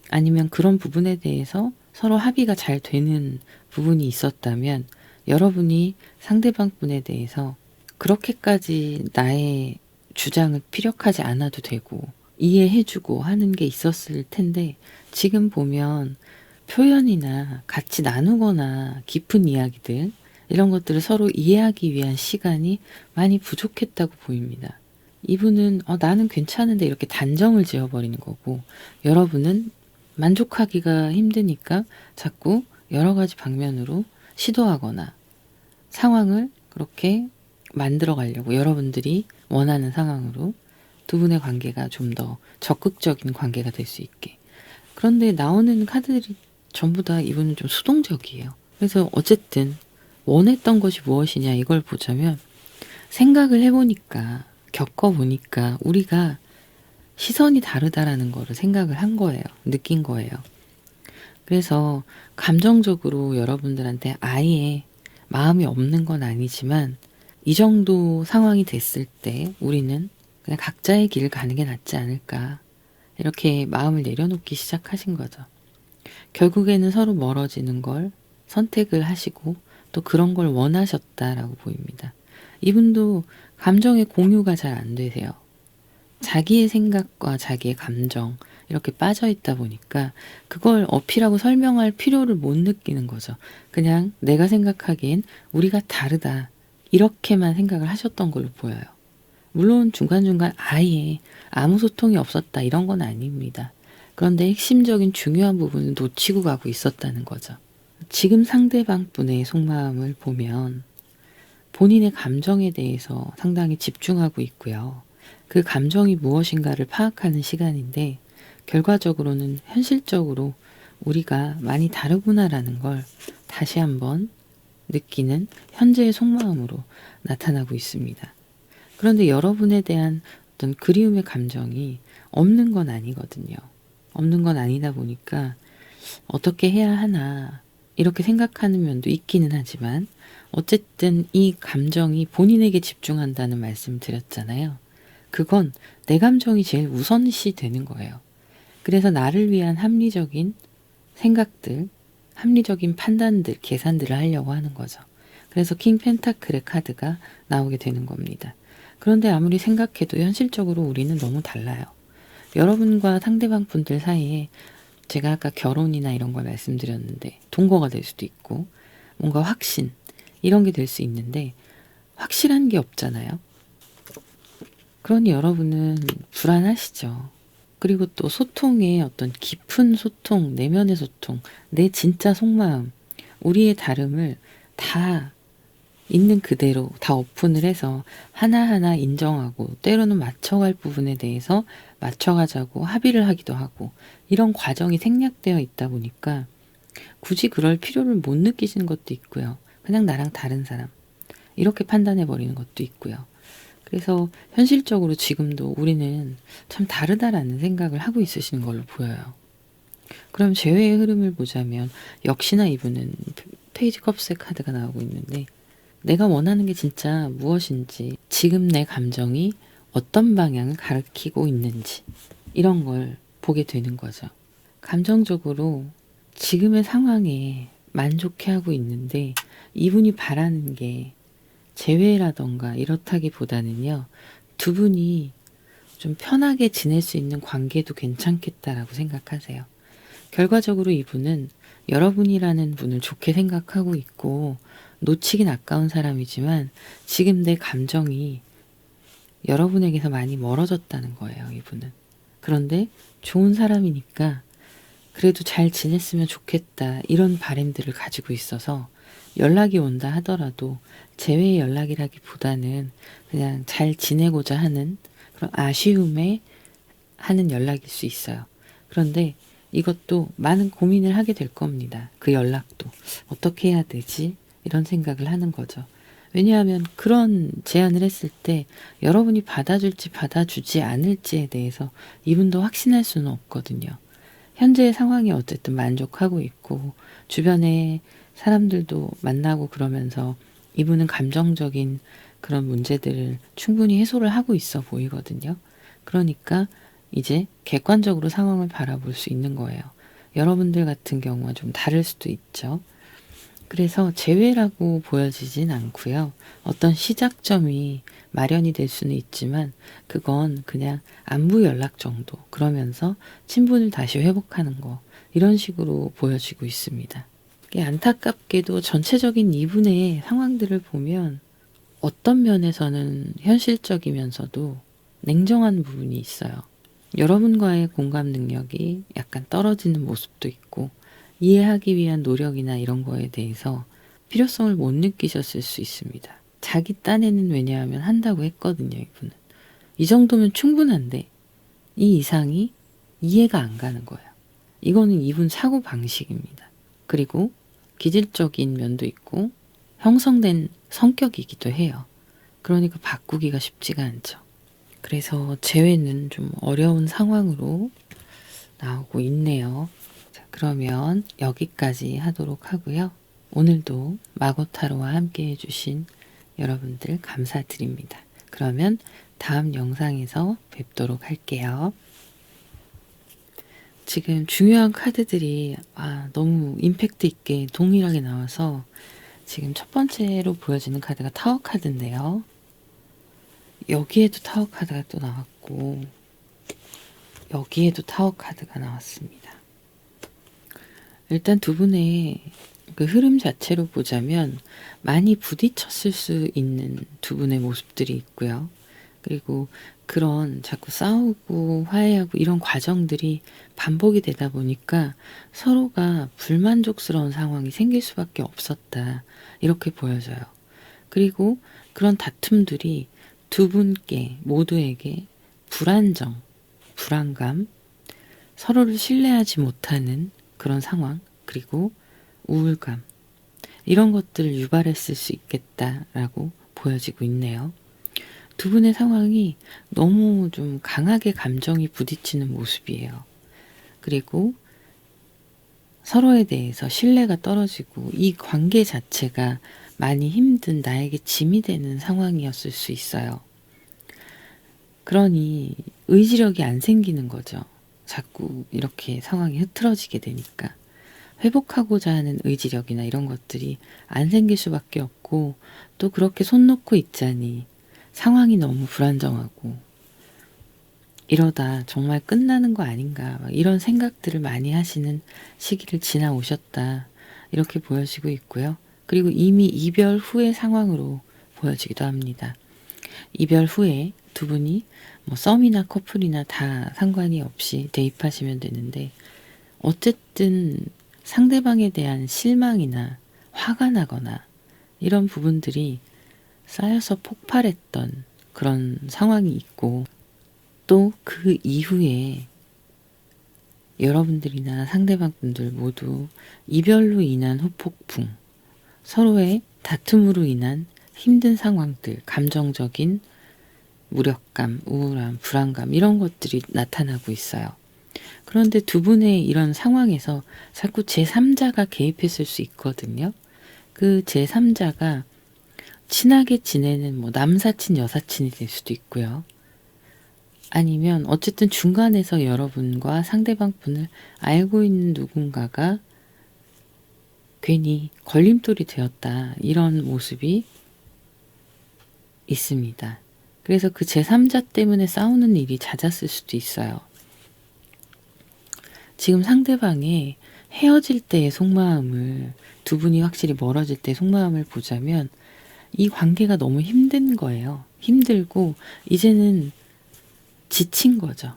아니면 그런 부분에 대해서 서로 합의가 잘 되는 부분이 있었다면 여러분이 상대방 분에 대해서 그렇게까지 나의 주장을 피력하지 않아도 되고 이해해주고 하는 게 있었을 텐데, 지금 보면 표현이나 같이 나누거나 깊은 이야기들, 이런 것들을 서로 이해하기 위한 시간이 많이 부족했다고 보입니다. 이분은 나는 괜찮은데 이렇게 단정을 지어버리는 거고, 여러분은 만족하기가 힘드니까 자꾸 여러 가지 방면으로 시도하거나 상황을 그렇게 만들어 가려고, 여러분들이 원하는 상황으로 두 분의 관계가 좀 더 적극적인 관계가 될 수 있게. 그런데 나오는 카드들이 전부 다 이분은 좀 수동적이에요. 그래서 어쨌든 원했던 것이 무엇이냐, 이걸 보자면 생각을 해보니까, 겪어보니까 우리가 시선이 다르다라는 거를 생각을 한 거예요. 느낀 거예요. 그래서 감정적으로 여러분들한테 아예 마음이 없는 건 아니지만 이 정도 상황이 됐을 때 우리는 그냥 각자의 길을 가는 게 낫지 않을까, 이렇게 마음을 내려놓기 시작하신 거죠. 결국에는 서로 멀어지는 걸 선택을 하시고 또 그런 걸 원하셨다라고 보입니다. 이분도 감정의 공유가 잘 안 되세요. 자기의 생각과 자기의 감정 이렇게 빠져 있다 보니까 그걸 어필하고 설명할 필요를 못 느끼는 거죠. 그냥 내가 생각하기엔 우리가 다르다, 이렇게만 생각을 하셨던 걸로 보여요. 물론 중간중간 아예 아무 소통이 없었다, 이런 건 아닙니다. 그런데 핵심적인 중요한 부분을 놓치고 가고 있었다는 거죠. 지금 상대방 분의 속마음을 보면 본인의 감정에 대해서 상당히 집중하고 있고요. 그 감정이 무엇인가를 파악하는 시간인데 결과적으로는 현실적으로 우리가 많이 다르구나라는 걸 다시 한번 느끼는 현재의 속마음으로 나타나고 있습니다. 그런데 여러분에 대한 어떤 그리움의 감정이 없는 건 아니거든요. 없는 건 아니다 보니까 어떻게 해야 하나 이렇게 생각하는 면도 있기는 하지만 어쨌든 이 감정이 본인에게 집중한다는 말씀 드렸잖아요. 그건 내 감정이 제일 우선시 되는 거예요. 그래서 나를 위한 합리적인 생각들, 합리적인 판단들, 계산들을 하려고 하는 거죠. 그래서 킹 펜타클의 카드가 나오게 되는 겁니다. 그런데 아무리 생각해도 현실적으로 우리는 너무 달라요. 여러분과 상대방 분들 사이에 제가 아까 결혼이나 이런 걸 말씀드렸는데 동거가 될 수도 있고 뭔가 확신 이런 게 될 수 있는데 확실한 게 없잖아요. 그러니 여러분은 불안하시죠. 그리고 또 소통의 어떤 깊은 소통, 내면의 소통, 내 진짜 속마음, 우리의 다름을 다 있는 그대로 다 오픈을 해서 하나하나 인정하고 때로는 맞춰갈 부분에 대해서 맞춰가자고 합의를 하기도 하고 이런 과정이 생략되어 있다 보니까 굳이 그럴 필요를 못 느끼시는 것도 있고요. 그냥 나랑 다른 사람 이렇게 판단해 버리는 것도 있고요. 그래서 현실적으로 지금도 우리는 참 다르다라는 생각을 하고 있으시는 걸로 보여요. 그럼 재회의 흐름을 보자면 역시나 이분은 페이지 컵스의 카드가 나오고 있는데 내가 원하는 게 진짜 무엇인지, 지금 내 감정이 어떤 방향을 가리키고 있는지 이런 걸 보게 되는 거죠. 감정적으로 지금의 상황에 만족해하고 있는데 이분이 바라는 게 재회라던가 이렇다기보다는요. 두 분이 좀 편하게 지낼 수 있는 관계도 괜찮겠다라고 생각하세요. 결과적으로 이분은 여러분이라는 분을 좋게 생각하고 있고 놓치긴 아까운 사람이지만 지금 내 감정이 여러분에게서 많이 멀어졌다는 거예요, 이분은. 그런데 좋은 사람이니까 그래도 잘 지냈으면 좋겠다 이런 바람들을 가지고 있어서 연락이 온다 하더라도 재회 연락이라기보다는 그냥 잘 지내고자 하는 그런 아쉬움에 하는 연락일 수 있어요. 그런데 이것도 많은 고민을 하게 될 겁니다. 그 연락도 어떻게 해야 되지? 이런 생각을 하는 거죠. 왜냐하면 그런 제안을 했을 때 여러분이 받아줄지 받아주지 않을지에 대해서 이분도 확신할 수는 없거든요. 현재의 상황이 어쨌든 만족하고 있고 주변에 사람들도 만나고 그러면서 이분은 감정적인 그런 문제들을 충분히 해소를 하고 있어 보이거든요. 그러니까 이제 객관적으로 상황을 바라볼 수 있는 거예요. 여러분들 같은 경우와 좀 다를 수도 있죠. 그래서 재회라고 보여지진 않고요. 어떤 시작점이 마련이 될 수는 있지만 그건 그냥 안부 연락 정도, 그러면서 친분을 다시 회복하는 거, 이런 식으로 보여지고 있습니다. 안타깝게도 전체적인 이분의 상황들을 보면 어떤 면에서는 현실적이면서도 냉정한 부분이 있어요. 여러분과의 공감 능력이 약간 떨어지는 모습도 있고 이해하기 위한 노력이나 이런 거에 대해서 필요성을 못 느끼셨을 수 있습니다. 자기 딴에는 왜냐하면 한다고 했거든요, 이분은. 이 정도면 충분한데 이 이상이 이해가 안 가는 거예요. 이거는 이분 사고 방식입니다. 그리고 기질적인 면도 있고 형성된 성격이기도 해요. 그러니까 바꾸기가 쉽지가 않죠. 그래서 재회는 좀 어려운 상황으로 나오고 있네요. 자, 그러면 여기까지 하도록 하고요. 오늘도 마고타로와 함께 해주신 여러분들 감사드립니다. 그러면 다음 영상에서 뵙도록 할게요. 지금 중요한 카드들이 너무 임팩트 있게 동일하게 나와서 지금 첫 번째로 보여지는 카드가 타워 카드인데요. 여기에도 타워 카드가 또 나왔고 여기에도 타워 카드가 나왔습니다. 일단 두 분의 그 흐름 자체로 보자면 많이 부딪혔을 수 있는 두 분의 모습들이 있고요. 그리고 그런 자꾸 싸우고 화해하고 이런 과정들이 반복이 되다 보니까 서로가 불만족스러운 상황이 생길 수밖에 없었다. 이렇게 보여져요. 그리고 그런 다툼들이 두 분께 모두에게 불안정, 불안감, 서로를 신뢰하지 못하는 그런 상황, 그리고 우울감, 이런 것들을 유발했을 수 있겠다라고 보여지고 있네요. 두 분의 상황이 너무 좀 강하게 감정이 부딪히는 모습이에요. 그리고 서로에 대해서 신뢰가 떨어지고 이 관계 자체가 많이 힘든 나에게 짐이 되는 상황이었을 수 있어요. 그러니 의지력이 안 생기는 거죠. 자꾸 이렇게 상황이 흐트러지게 되니까. 회복하고자 하는 의지력이나 이런 것들이 안 생길 수밖에 없고, 또 그렇게 손 놓고 있자니 상황이 너무 불안정하고 이러다 정말 끝나는 거 아닌가, 막 이런 생각들을 많이 하시는 시기를 지나오셨다, 이렇게 보여지고 있고요. 그리고 이미 이별 후의 상황으로 보여지기도 합니다. 이별 후에 두 분이 뭐 썸이나 커플이나 다 상관이 없이 대입하시면 되는데, 어쨌든 상대방에 대한 실망이나 화가 나거나 이런 부분들이 쌓여서 폭발했던 그런 상황이 있고, 또 그 이후에 여러분들이나 상대방 분들 모두 이별로 인한 후폭풍, 서로의 다툼으로 인한 힘든 상황들, 감정적인 무력감, 우울함, 불안감, 이런 것들이 나타나고 있어요. 그런데 두 분의 이런 상황에서 자꾸 제3자가 개입했을 수 있거든요. 그 제3자가 친하게 지내는 뭐 남사친, 여사친이 될 수도 있고요. 아니면 어쨌든 중간에서 여러분과 상대방 분을 알고 있는 누군가가 괜히 걸림돌이 되었다, 이런 모습이 있습니다. 그래서 그 제3자 때문에 싸우는 일이 잦았을 수도 있어요. 지금 상대방의 헤어질 때의 속마음을, 두 분이 확실히 멀어질 때의 속마음을 보자면 이 관계가 너무 힘든 거예요. 힘들고 이제는 지친 거죠.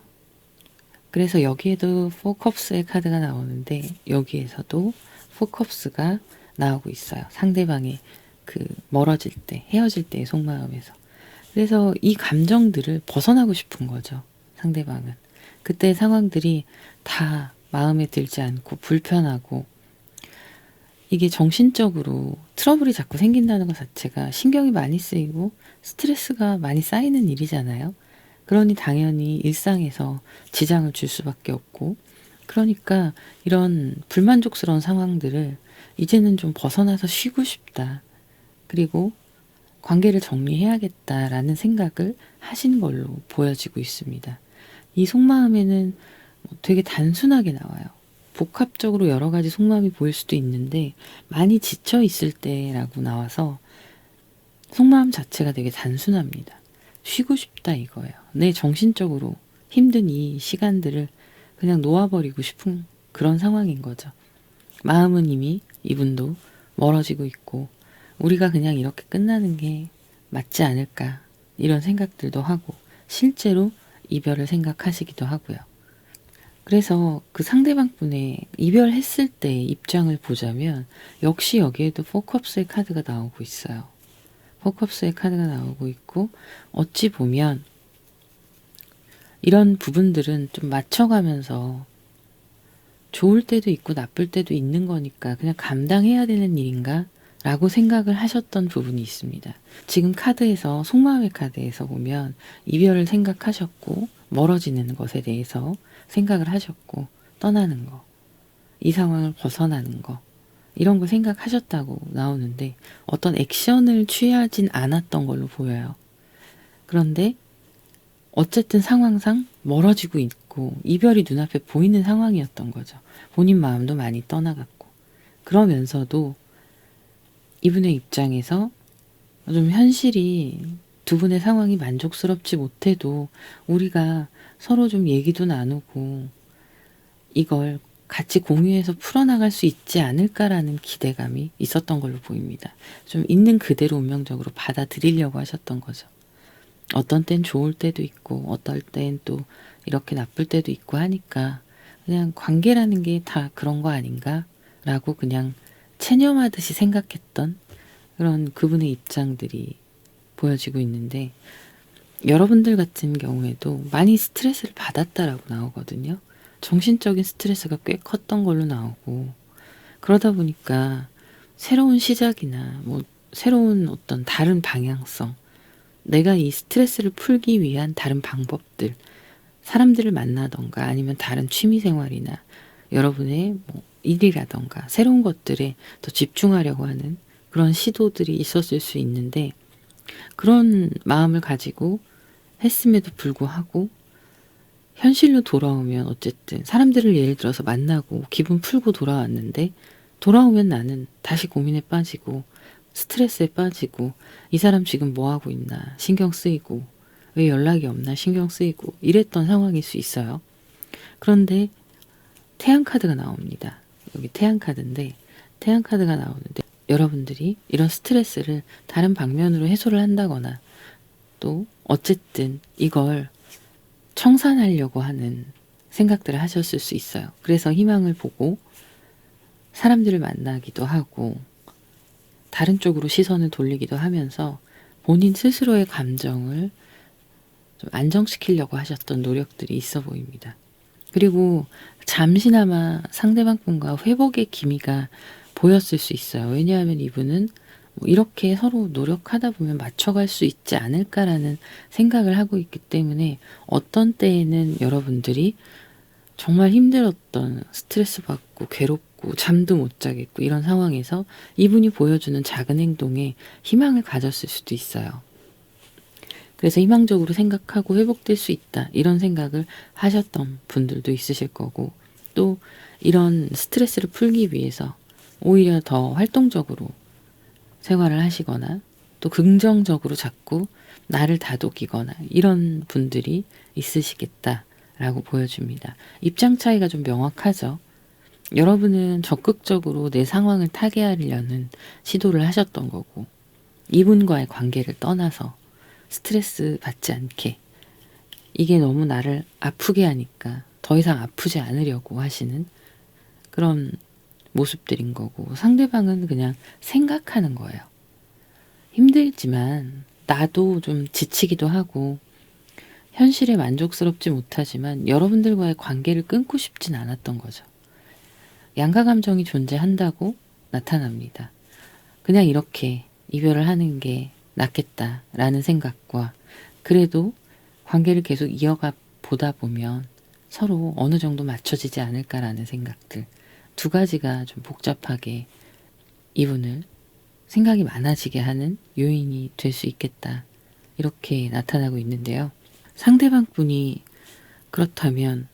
그래서 여기에도 4컵스의 카드가 나오는데, 여기에서도 4컵스가 나오고 있어요. 상대방의 그 멀어질 때, 헤어질 때의 속마음에서. 그래서 이 감정들을 벗어나고 싶은 거죠. 상대방은. 그때 상황들이 다 마음에 들지 않고 불편하고, 이게 정신적으로 트러블이 자꾸 생긴다는 것 자체가 신경이 많이 쓰이고 스트레스가 많이 쌓이는 일이잖아요. 그러니 당연히 일상에서 지장을 줄 수밖에 없고, 그러니까 이런 불만족스러운 상황들을 이제는 좀 벗어나서 쉬고 싶다, 그리고 관계를 정리해야겠다라는 생각을 하신 걸로 보여지고 있습니다. 이 속마음에는 되게 단순하게 나와요. 복합적으로 여러 가지 속마음이 보일 수도 있는데 많이 지쳐 있을 때라고 나와서 속마음 자체가 되게 단순합니다. 쉬고 싶다 이거예요. 내 정신적으로 힘든 이 시간들을 그냥 놓아버리고 싶은 그런 상황인 거죠. 마음은 이미 이분도 멀어지고 있고, 우리가 그냥 이렇게 끝나는 게 맞지 않을까, 이런 생각들도 하고 실제로 이별을 생각하시기도 하고요. 그래서 그 상대방 분의 이별했을 때의 입장을 보자면 역시 여기에도 4컵스의 카드가 나오고 있어요. 4컵스의 카드가 나오고 있고, 어찌 보면 이런 부분들은 좀 맞춰가면서 좋을 때도 있고 나쁠 때도 있는 거니까 그냥 감당해야 되는 일인가? 라고 생각을 하셨던 부분이 있습니다. 지금 카드에서, 속마음의 카드에서 보면 이별을 생각하셨고, 멀어지는 것에 대해서 생각을 하셨고, 떠나는 거, 이 상황을 벗어나는 거, 이런 거 생각하셨다고 나오는데 어떤 액션을 취하진 않았던 걸로 보여요. 그런데 어쨌든 상황상 멀어지고 있고 이별이 눈앞에 보이는 상황이었던 거죠. 본인 마음도 많이 떠나갔고. 그러면서도 이분의 입장에서 좀 현실이, 두 분의 상황이 만족스럽지 못해도 우리가 서로 좀 얘기도 나누고 이걸 같이 공유해서 풀어나갈 수 있지 않을까라는 기대감이 있었던 걸로 보입니다. 좀 있는 그대로 운명적으로 받아들이려고 하셨던 거죠. 어떤 땐 좋을 때도 있고 어떨 땐 또 이렇게 나쁠 때도 있고 하니까 그냥 관계라는 게 다 그런 거 아닌가? 라고 그냥 체념하듯이 생각했던 그런 그분의 입장들이 보여지고 있는데, 여러분들 같은 경우에도 많이 스트레스를 받았다라고 나오거든요. 정신적인 스트레스가 꽤 컸던 걸로 나오고, 그러다 보니까 새로운 시작이나 뭐 새로운 어떤 다른 방향성, 내가 이 스트레스를 풀기 위한 다른 방법들, 사람들을 만나던가 아니면 다른 취미 생활이나 여러분의 뭐 일이라던가 새로운 것들에 더 집중하려고 하는 그런 시도들이 있었을 수 있는데, 그런 마음을 가지고 했음에도 불구하고 현실로 돌아오면 어쨌든 사람들을 예를 들어서 만나고 기분 풀고 돌아왔는데, 돌아오면 나는 다시 고민에 빠지고 스트레스에 빠지고 이 사람 지금 뭐 하고 있나 신경 쓰이고 왜 연락이 없나 신경 쓰이고 이랬던 상황일 수 있어요. 그런데 태양 카드가 나옵니다. 여기 태양 카드인데, 태양 카드가 나오는데 여러분들이 이런 스트레스를 다른 방면으로 해소를 한다거나 또 어쨌든 이걸 청산하려고 하는 생각들을 하셨을 수 있어요. 그래서 희망을 보고 사람들을 만나기도 하고 다른 쪽으로 시선을 돌리기도 하면서 본인 스스로의 감정을 좀 안정시키려고 하셨던 노력들이 있어 보입니다. 그리고 잠시나마 상대방 분과 회복의 기미가 보였을 수 있어요. 왜냐하면 이분은 뭐 이렇게 서로 노력하다 보면 맞춰갈 수 있지 않을까라는 생각을 하고 있기 때문에, 어떤 때에는 여러분들이 정말 힘들었던 스트레스 받고 괴롭고 잠도 못 자겠고 이런 상황에서 이분이 보여주는 작은 행동에 희망을 가졌을 수도 있어요. 그래서 희망적으로 생각하고 회복될 수 있다 이런 생각을 하셨던 분들도 있으실 거고, 또 이런 스트레스를 풀기 위해서 오히려 더 활동적으로 생활을 하시거나 또 긍정적으로 자꾸 나를 다독이거나 이런 분들이 있으시겠다라고 보여줍니다. 입장 차이가 좀 명확하죠. 여러분은 적극적으로 내 상황을 타개하려는 시도를 하셨던 거고, 이분과의 관계를 떠나서 스트레스 받지 않게, 이게 너무 나를 아프게 하니까 더 이상 아프지 않으려고 하시는 그런 모습들인 거고, 상대방은 그냥 생각하는 거예요. 힘들지만 나도 좀 지치기도 하고 현실에 만족스럽지 못하지만 여러분들과의 관계를 끊고 싶진 않았던 거죠. 양가 감정이 존재한다고 나타납니다. 그냥 이렇게 이별을 하는 게 낫겠다라는 생각과, 그래도 관계를 계속 이어가 보다 보면 서로 어느 정도 맞춰지지 않을까라는 생각들, 두 가지가 좀 복잡하게 이분을 생각이 많아지게 하는 요인이 될 수 있겠다, 이렇게 나타나고 있는데요. 상대방 분이 그렇다면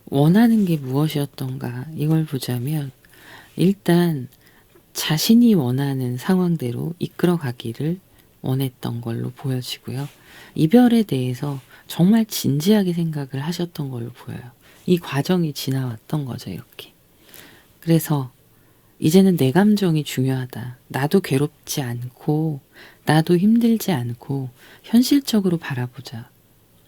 원하는 게 무엇이었던가 이걸 보자면, 일단 자신이 원하는 상황대로 이끌어가기를 원했던 걸로 보여지고요. 이별에 대해서 정말 진지하게 생각을 하셨던 걸로 보여요. 이 과정이 지나왔던 거죠, 이렇게. 그래서 이제는 내 감정이 중요하다. 나도 괴롭지 않고 나도 힘들지 않고 현실적으로 바라보자.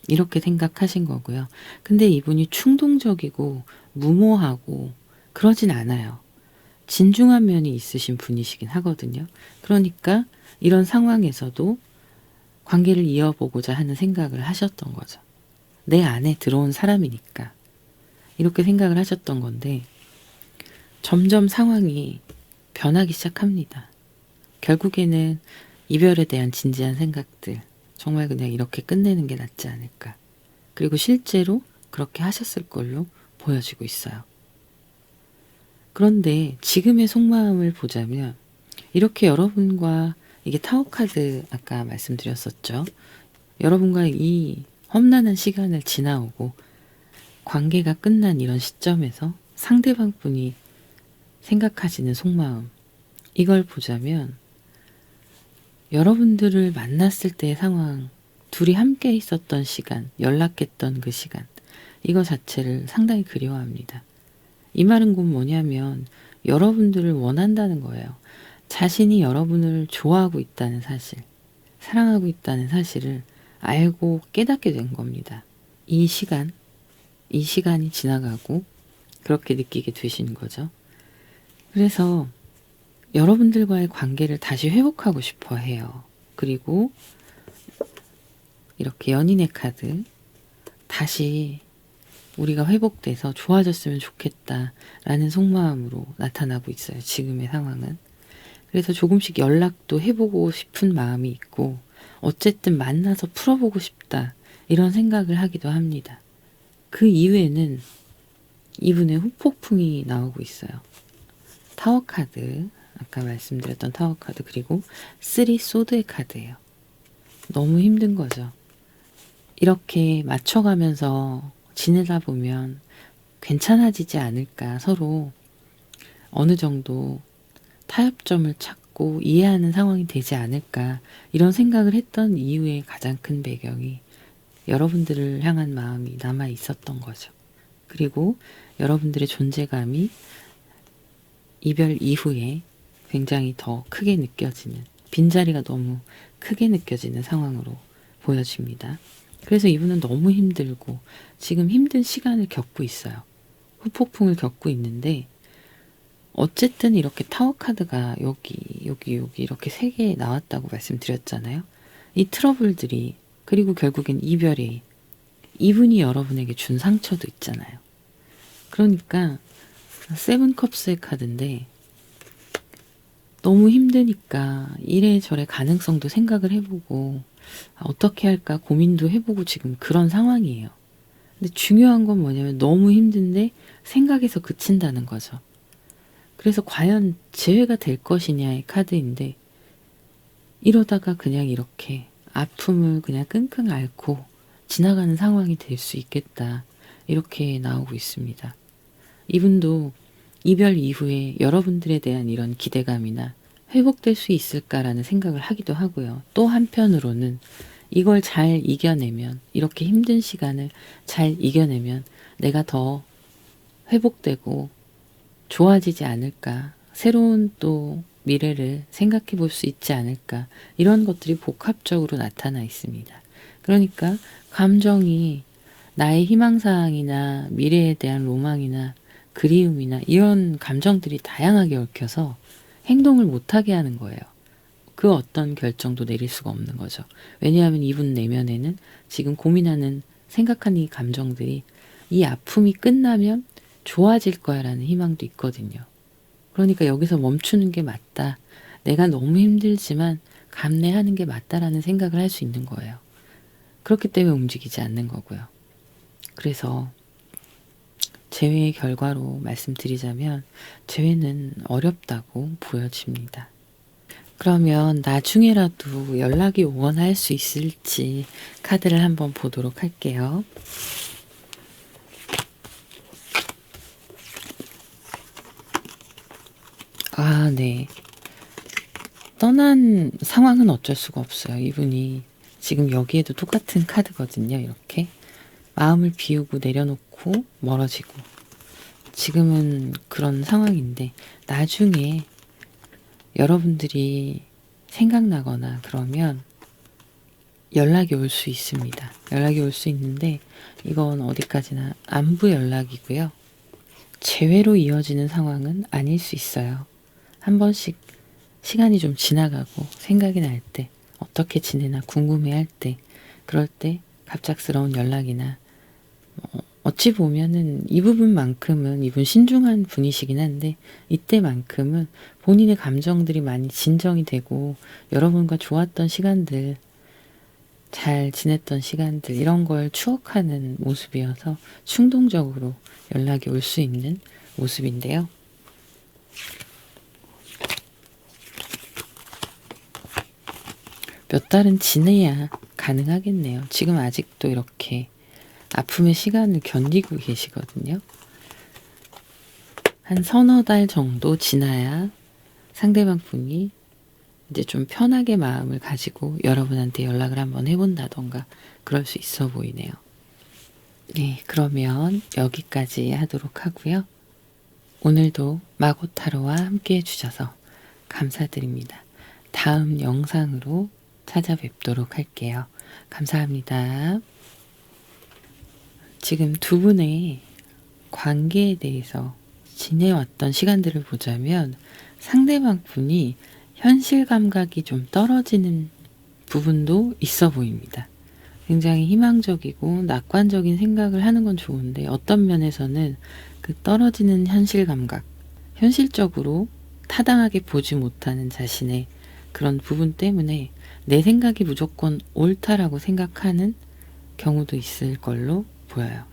이렇게 생각하신 거고요. 근데 이분이 충동적이고 무모하고 그러진 않아요. 진중한 면이 있으신 분이시긴 하거든요. 그러니까 이런 상황에서도 관계를 이어보고자 하는 생각을 하셨던 거죠. 내 안에 들어온 사람이니까. 이렇게 생각을 하셨던 건데, 점점 상황이 변하기 시작합니다. 결국에는 이별에 대한 진지한 생각들, 정말 그냥 이렇게 끝내는 게 낫지 않을까. 그리고 실제로 그렇게 하셨을 걸로 보여지고 있어요. 그런데 지금의 속마음을 보자면, 이렇게 여러분과, 이게 타워 카드 아까 말씀드렸었죠. 여러분과 이 험난한 시간을 지나오고 관계가 끝난 이런 시점에서 상대방 분이 생각하시는 속마음, 이걸 보자면 여러분들을 만났을 때의 상황, 둘이 함께 있었던 시간, 연락했던 그 시간, 이거 자체를 상당히 그리워합니다. 이 말은 곧 뭐냐면 여러분들을 원한다는 거예요. 자신이 여러분을 좋아하고 있다는 사실, 사랑하고 있다는 사실을 알고 깨닫게 된 겁니다. 이 시간이 지나가고 그렇게 느끼게 되신 거죠. 그래서 여러분들과의 관계를 다시 회복하고 싶어 해요. 그리고 이렇게 연인의 카드, 다시 우리가 회복돼서 좋아졌으면 좋겠다라는 속마음으로 나타나고 있어요. 지금의 상황은. 그래서 조금씩 연락도 해보고 싶은 마음이 있고, 어쨌든 만나서 풀어보고 싶다, 이런 생각을 하기도 합니다. 그 이후에는 이분의 후폭풍이 나오고 있어요. 타워 카드, 아까 말씀드렸던 타워 카드, 그리고 3 소드의 카드예요. 너무 힘든 거죠. 이렇게 맞춰가면서 지내다 보면 괜찮아지지 않을까, 서로 어느 정도 타협점을 찾고 이해하는 상황이 되지 않을까, 이런 생각을 했던 이유의 가장 큰 배경이 여러분들을 향한 마음이 남아 있었던 거죠. 그리고 여러분들의 존재감이 이별 이후에 굉장히 더 크게 느껴지는, 빈자리가 너무 크게 느껴지는 상황으로 보여집니다. 그래서 이분은 너무 힘들고 지금 힘든 시간을 겪고 있어요. 후폭풍을 겪고 있는데, 어쨌든 이렇게 타워 카드가 여기 이렇게 3개 나왔다고 말씀드렸잖아요. 이 트러블들이, 그리고 결국엔 이별이 이분이 여러분에게 준 상처도 있잖아요. 그러니까 7 컵스의 카드인데, 너무 힘드니까 이래저래 가능성도 생각을 해보고 어떻게 할까 고민도 해보고 지금 그런 상황이에요. 근데 중요한 건 뭐냐면 너무 힘든데 생각에서 그친다는 거죠. 그래서 과연 재회가 될 것이냐의 카드인데, 이러다가 그냥 이렇게 아픔을 그냥 끙끙 앓고 지나가는 상황이 될 수 있겠다, 이렇게 나오고 있습니다. 이분도 이별 이후에 여러분들에 대한 이런 기대감이나 회복될 수 있을까라는 생각을 하기도 하고요. 또 한편으로는 이걸 잘 이겨내면, 이렇게 힘든 시간을 잘 이겨내면 내가 더 회복되고 좋아지지 않을까, 새로운 또 미래를 생각해 볼 수 있지 않을까, 이런 것들이 복합적으로 나타나 있습니다. 그러니까 감정이 나의 희망사항이나 미래에 대한 로망이나 그리움이나 이런 감정들이 다양하게 얽혀서 행동을 못하게 하는 거예요. 그 어떤 결정도 내릴 수가 없는 거죠. 왜냐하면 이분 내면에는 지금 고민하는, 생각하는 이 감정들이 이 아픔이 끝나면 좋아질 거야 라는 희망도 있거든요. 그러니까 여기서 멈추는 게 맞다, 내가 너무 힘들지만 감내하는 게 맞다라는 생각을 할 수 있는 거예요. 그렇기 때문에 움직이지 않는 거고요. 그래서 재회의 결과로 말씀드리자면 재회는 어렵다고 보여집니다. 그러면 나중에라도 연락이 오거나 할 수 있을지 카드를 한번 보도록 할게요. 아, 네. 떠난 상황은 어쩔 수가 없어요. 이분이 지금 여기에도 똑같은 카드거든요. 이렇게 마음을 비우고 내려놓고 멀어지고, 지금은 그런 상황인데 나중에 여러분들이 생각나거나 그러면 연락이 올 수 있습니다. 연락이 올 수 있는데 이건 어디까지나 안부 연락이고요. 재회로 이어지는 상황은 아닐 수 있어요. 한 번씩 시간이 좀 지나가고 생각이 날 때, 어떻게 지내나 궁금해할 때, 그럴 때 갑작스러운 연락이나, 어찌 보면은 이 부분만큼은 이분 신중한 분이시긴 한데, 이때만큼은 본인의 감정들이 많이 진정이 되고 여러분과 좋았던 시간들, 잘 지냈던 시간들, 이런 걸 추억하는 모습이어서 충동적으로 연락이 올 수 있는 모습인데요. 몇 달은 지내야 가능하겠네요. 지금 아직도 이렇게 아픔의 시간을 견디고 계시거든요. 한 서너 달 정도 지나야 상대방 분이 이제 좀 편하게 마음을 가지고 여러분한테 연락을 한번 해본다던가 그럴 수 있어 보이네요. 네, 그러면 여기까지 하도록 하고요. 오늘도 마고타로와 함께 해주셔서 감사드립니다. 다음 영상으로 찾아뵙도록 할게요. 감사합니다. 지금 두 분의 관계에 대해서 지내왔던 시간들을 보자면 상대방 분이 현실 감각이 좀 떨어지는 부분도 있어 보입니다. 굉장히 희망적이고 낙관적인 생각을 하는 건 좋은데 어떤 면에서는 그 떨어지는 현실 감각, 현실적으로 타당하게 보지 못하는 자신의 그런 부분 때문에 내 생각이 무조건 옳다라고 생각하는 경우도 있을 걸로 보여요.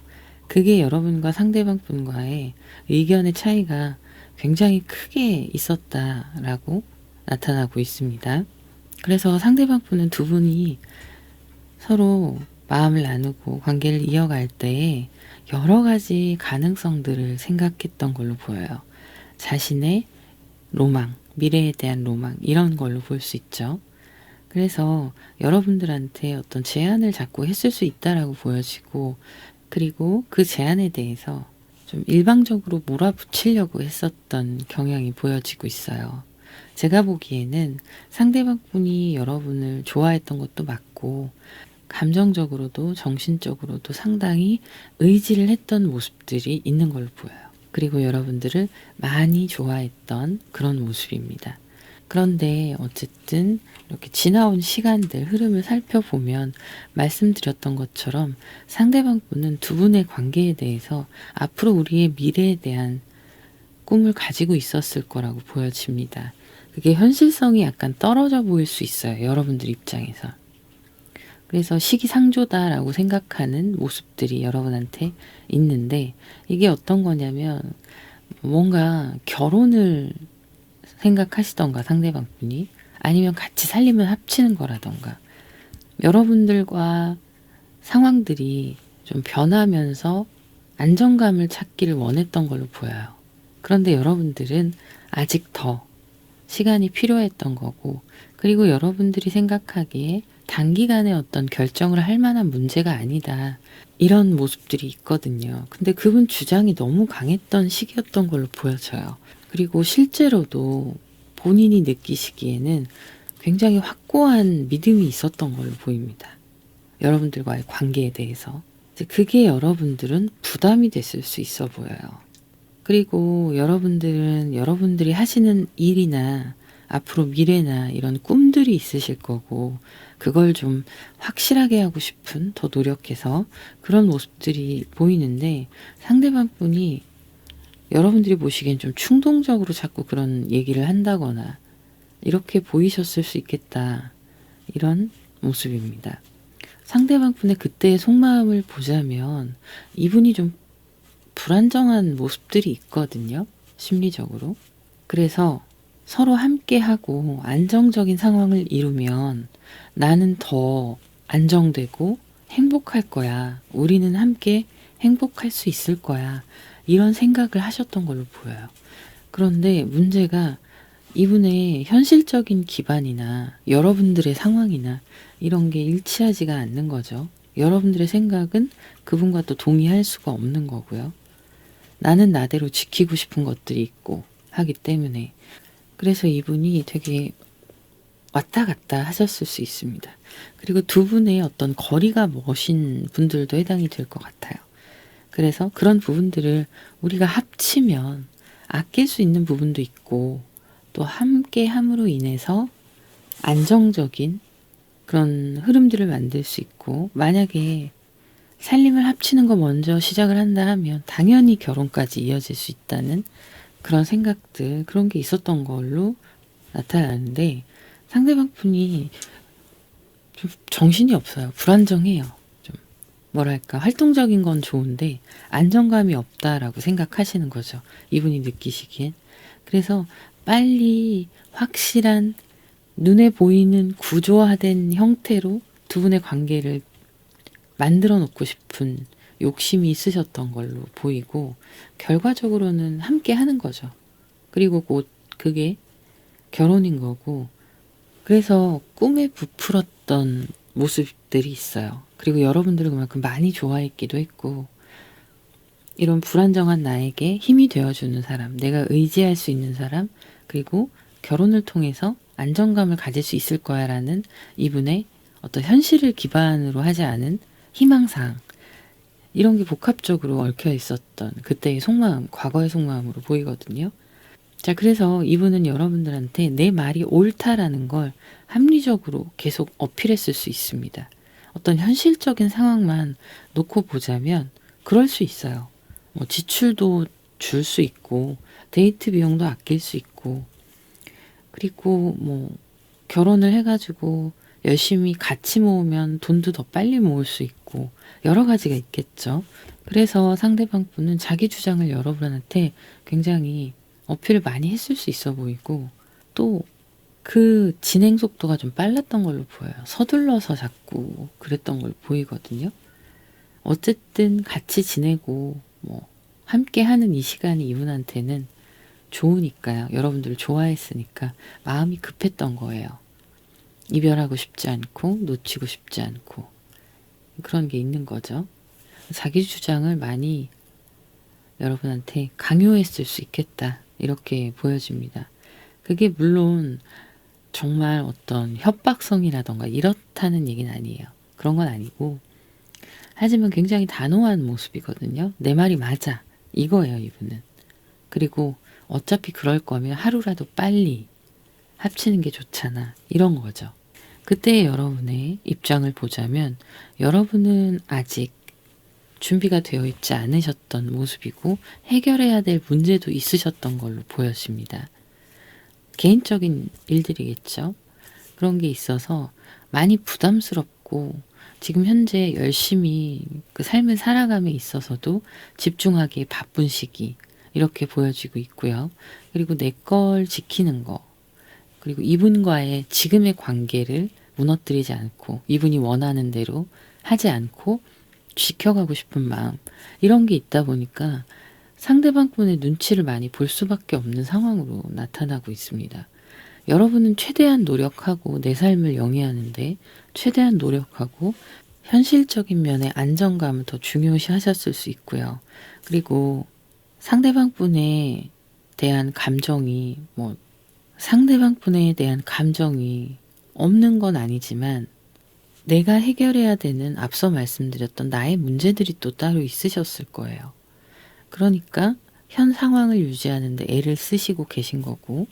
그게 여러분과 상대방 분과의 의견의 차이가 굉장히 크게 있었다라고 나타나고 있습니다. 그래서 상대방 분은 두 분이 서로 마음을 나누고 관계를 이어갈 때에 여러 가지 가능성들을 생각했던 걸로 보여요. 자신의 로망, 미래에 대한 로망 이런 걸로 볼 수 있죠. 그래서 여러분들한테 어떤 제안을 자꾸 했을 수 있다라고 보여지고 그리고 그 제안에 대해서 좀 일방적으로 몰아붙이려고 했었던 경향이 보여지고 있어요. 제가 보기에는 상대방 분이 여러분을 좋아했던 것도 맞고 감정적으로도 정신적으로도 상당히 의지를 했던 모습들이 있는 걸로 보여요. 그리고 여러분들을 많이 좋아했던 그런 모습입니다. 그런데 어쨌든 이렇게 지나온 시간들 흐름을 살펴보면 말씀드렸던 것처럼 상대방 분은 두 분의 관계에 대해서 앞으로 우리의 미래에 대한 꿈을 가지고 있었을 거라고 보여집니다. 그게 현실성이 약간 떨어져 보일 수 있어요. 여러분들 입장에서. 그래서 시기상조다라고 생각하는 모습들이 여러분한테 있는데 이게 어떤 거냐면 뭔가 결혼을 생각하시던가 상대방 분이 아니면 같이 살림을 합치는 거라던가 여러분들과 상황들이 좀 변하면서 안정감을 찾기를 원했던 걸로 보여요. 그런데 여러분들은 아직 더 시간이 필요했던 거고 그리고 여러분들이 생각하기에 단기간에 어떤 결정을 할 만한 문제가 아니다. 이런 모습들이 있거든요. 근데 그분 주장이 너무 강했던 시기였던 걸로 보여져요. 그리고 실제로도 본인이 느끼시기에는 굉장히 확고한 믿음이 있었던 걸로 보입니다. 여러분들과의 관계에 대해서. 그게 여러분들은 부담이 됐을 수 있어 보여요. 그리고 여러분들은 여러분들이 하시는 일이나 앞으로 미래나 이런 꿈들이 있으실 거고 그걸 좀 확실하게 하고 싶은 더 노력해서 그런 모습들이 보이는데 상대방 분이 여러분들이 보시기엔 좀 충동적으로 자꾸 그런 얘기를 한다거나 이렇게 보이셨을 수 있겠다. 이런 모습입니다. 상대방 분의 그때의 속마음을 보자면 이분이 좀 불안정한 모습들이 있거든요. 심리적으로. 그래서 서로 함께하고 안정적인 상황을 이루면 나는 더 안정되고 행복할 거야. 우리는 함께 행복할 수 있을 거야. 이런 생각을 하셨던 걸로 보여요. 그런데 문제가 이분의 현실적인 기반이나 여러분들의 상황이나 이런 게 일치하지가 않는 거죠. 여러분들의 생각은 그분과 또 동의할 수가 없는 거고요. 나는 나대로 지키고 싶은 것들이 있고 하기 때문에 그래서 이분이 되게 왔다 갔다 하셨을 수 있습니다. 그리고 두 분의 어떤 거리가 먼 분들도 해당이 될 것 같아요. 그래서 그런 부분들을 우리가 합치면 아낄 수 있는 부분도 있고 또 함께 함으로 인해서 안정적인 그런 흐름들을 만들 수 있고 만약에 살림을 합치는 거 먼저 시작을 한다 하면 당연히 결혼까지 이어질 수 있다는 그런 생각들 그런 게 있었던 걸로 나타나는데 상대방 분이 좀 정신이 없어요. 불안정해요. 좀 뭐랄까 활동적인 건 좋은데 안정감이 없다라고 생각하시는 거죠. 이분이 느끼시기엔. 그래서 빨리 확실한 눈에 보이는 구조화된 형태로 두 분의 관계를 만들어 놓고 싶은 욕심이 있으셨던 걸로 보이고 결과적으로는 함께 하는 거죠. 그리고 곧 그게 결혼인 거고 그래서 꿈에 부풀었던 모습들이 있어요. 그리고 여러분들을 그만큼 많이 좋아했기도 했고 이런 불안정한 나에게 힘이 되어주는 사람, 내가 의지할 수 있는 사람, 그리고 결혼을 통해서 안정감을 가질 수 있을 거야 라는 이분의 어떤 현실을 기반으로 하지 않은 희망사항, 이런 게 복합적으로 얽혀 있었던 그때의 속마음, 과거의 속마음으로 보이거든요. 자, 그래서 이분은 여러분들한테 내 말이 옳다라는 걸 합리적으로 계속 어필했을 수 있습니다. 어떤 현실적인 상황만 놓고 보자면 그럴 수 있어요. 뭐 지출도 줄 수 있고 데이트 비용도 아낄 수 있고, 그리고 뭐 결혼을 해가지고 열심히 같이 모으면 돈도 더 빨리 모을 수 있고 여러 가지가 있겠죠. 그래서 상대방 분은 자기 주장을 여러분한테 굉장히 어필을 많이 했을 수 있어 보이고, 또 그 진행 속도가 좀 빨랐던 걸로 보여요. 서둘러서 자꾸 그랬던 걸로 보이거든요. 어쨌든 같이 지내고 뭐 함께 하는 이 시간이 이분한테는 좋으니까요. 여러분들을 좋아했으니까 마음이 급했던 거예요. 이별하고 싶지 않고 놓치고 싶지 않고 그런 게 있는 거죠. 자기 주장을 많이 여러분한테 강요했을 수 있겠다, 이렇게 보여집니다. 그게 물론 정말 어떤 협박성이라던가 이렇다는 얘기는 아니에요. 그런 건 아니고, 하지만 굉장히 단호한 모습이거든요. 내 말이 맞아, 이거예요 이분은. 그리고 어차피 그럴 거면 하루라도 빨리 합치는 게 좋잖아, 이런 거죠. 그때 여러분의 입장을 보자면 여러분은 아직 준비가 되어 있지 않으셨던 모습이고 해결해야 될 문제도 있으셨던 걸로 보여집니다. 개인적인 일들이겠죠. 그런 게 있어서 많이 부담스럽고 지금 현재 열심히 그 삶을 살아감에 있어서도 집중하기에 바쁜 시기, 이렇게 보여지고 있고요. 그리고 내 걸 지키는 거, 그리고 이분과의 지금의 관계를 무너뜨리지 않고 이분이 원하는 대로 하지 않고 지켜가고 싶은 마음, 이런 게 있다 보니까 상대방 분의 눈치를 많이 볼 수밖에 없는 상황으로 나타나고 있습니다. 여러분은 최대한 노력하고 내 삶을 영위하는데 최대한 노력하고 현실적인 면의 안정감을 더 중요시 하셨을 수 있고요. 그리고 상대방 분에 대한 감정이 상대방 분에 대한 감정이 없는 건 아니지만 내가 해결해야 되는 앞서 말씀드렸던 나의 문제들이 또 따로 있으셨을 거예요. 그러니까 현 상황을 유지하는데 애를 쓰시고 계신 거고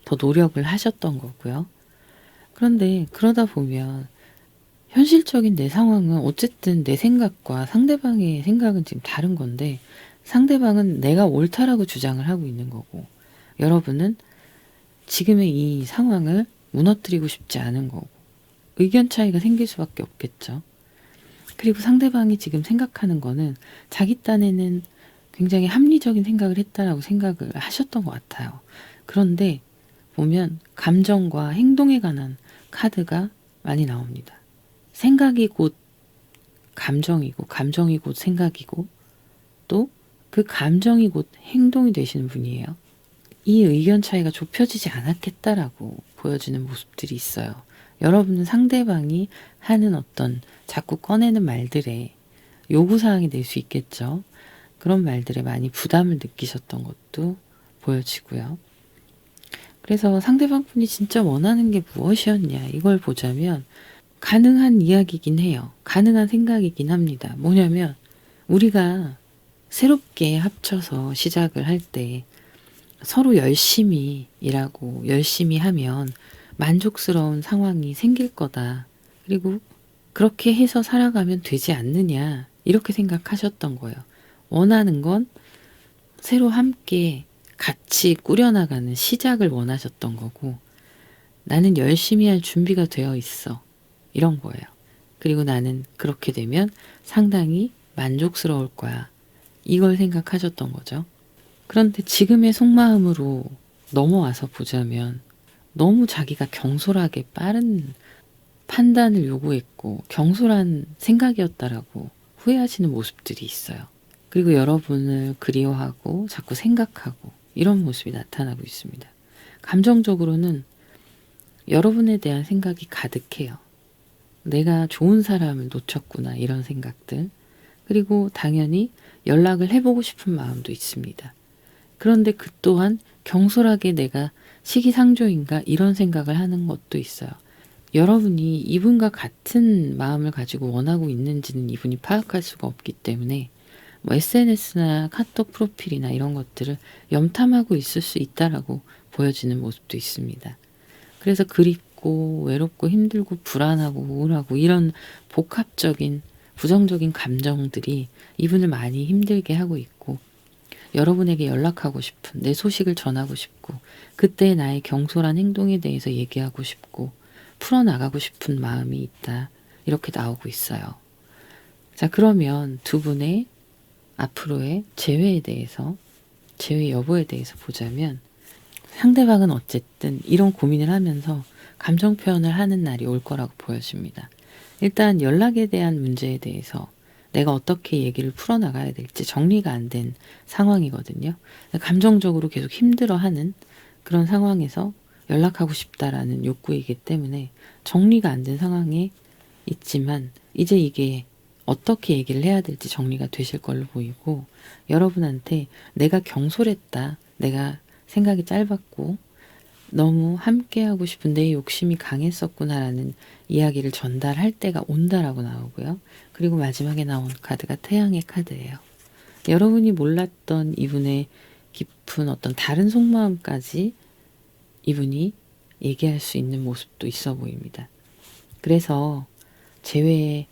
더 노력을 하셨던 거고요. 그런데 그러다 보면 현실적인 내 상황은 어쨌든 내 생각과 상대방의 생각은 지금 다른 건데, 상대방은 내가 옳다라고 주장을 하고 있는 거고 여러분은 지금의 이 상황을 무너뜨리고 싶지 않은 거고, 의견 차이가 생길 수밖에 없겠죠. 그리고 상대방이 지금 생각하는 거는 자기 딴에는 굉장히 합리적인 생각을 했다라고 생각을 하셨던 것 같아요. 그런데 보면 감정과 행동에 관한 카드가 많이 나옵니다. 생각이 곧 감정이고 감정이 곧 생각이고 또 그 감정이 곧 행동이 되시는 분이에요. 이 의견 차이가 좁혀지지 않았겠다라고 보여지는 모습들이 있어요. 여러분은 상대방이 하는 어떤 자꾸 꺼내는 말들에 요구사항이 될 수 있겠죠. 그런 말들에 많이 부담을 느끼셨던 것도 보여지고요. 그래서 상대방 분이 진짜 원하는 게 무엇이었냐, 이걸 보자면 가능한 이야기이긴 해요. 가능한 생각이긴 합니다. 뭐냐면 우리가 새롭게 합쳐서 시작을 할 때 서로 열심히 일하고 열심히 하면 만족스러운 상황이 생길 거다. 그리고 그렇게 해서 살아가면 되지 않느냐, 이렇게 생각하셨던 거예요. 원하는 건 새로 함께 같이 꾸려나가는 시작을 원하셨던 거고, 나는 열심히 할 준비가 되어 있어, 이런 거예요. 그리고 나는 그렇게 되면 상당히 만족스러울 거야, 이걸 생각하셨던 거죠. 그런데 지금의 속마음으로 넘어와서 보자면 너무 자기가 경솔하게 빠른 판단을 요구했고 경솔한 생각이었다라고 후회하시는 모습들이 있어요. 그리고 여러분을 그리워하고 자꾸 생각하고 이런 모습이 나타나고 있습니다. 감정적으로는 여러분에 대한 생각이 가득해요. 내가 좋은 사람을 놓쳤구나, 이런 생각들. 그리고 당연히 연락을 해보고 싶은 마음도 있습니다. 그런데 그 또한 경솔하게 내가 시기상조인가 이런 생각을 하는 것도 있어요. 여러분이 이분과 같은 마음을 가지고 원하고 있는지는 이분이 파악할 수가 없기 때문에 뭐 SNS나 카톡 프로필이나 이런 것들을 염탐하고 있을 수 있다라고 보여지는 모습도 있습니다. 그래서 그립고 외롭고 힘들고 불안하고 우울하고 이런 복합적인 부정적인 감정들이 이분을 많이 힘들게 하고 있고, 여러분에게 연락하고 싶은, 내 소식을 전하고 싶고, 그때 나의 경솔한 행동에 대해서 얘기하고 싶고 풀어나가고 싶은 마음이 있다, 이렇게 나오고 있어요. 자, 그러면 두 분의 앞으로의 재회 여부에 대해서 보자면, 상대방은 어쨌든 이런 고민을 하면서 감정 표현을 하는 날이 올 거라고 보여집니다. 일단 연락에 대한 문제에 대해서 내가 어떻게 얘기를 풀어나가야 될지 정리가 안 된 상황이거든요. 감정적으로 계속 힘들어하는 그런 상황에서 연락하고 싶다라는 욕구이기 때문에 정리가 안 된 상황에 있지만, 이제 이게 어떻게 얘기를 해야 될지 정리가 되실 걸로 보이고, 여러분한테 내가 경솔했다, 내가 생각이 짧았고 너무 함께하고 싶은 내 욕심이 강했었구나라는 이야기를 전달할 때가 온다라고 나오고요. 그리고 마지막에 나온 카드가 태양의 카드예요. 여러분이 몰랐던 이분의 깊은 어떤 다른 속마음까지 이분이 얘기할 수 있는 모습도 있어 보입니다. 그래서 재회의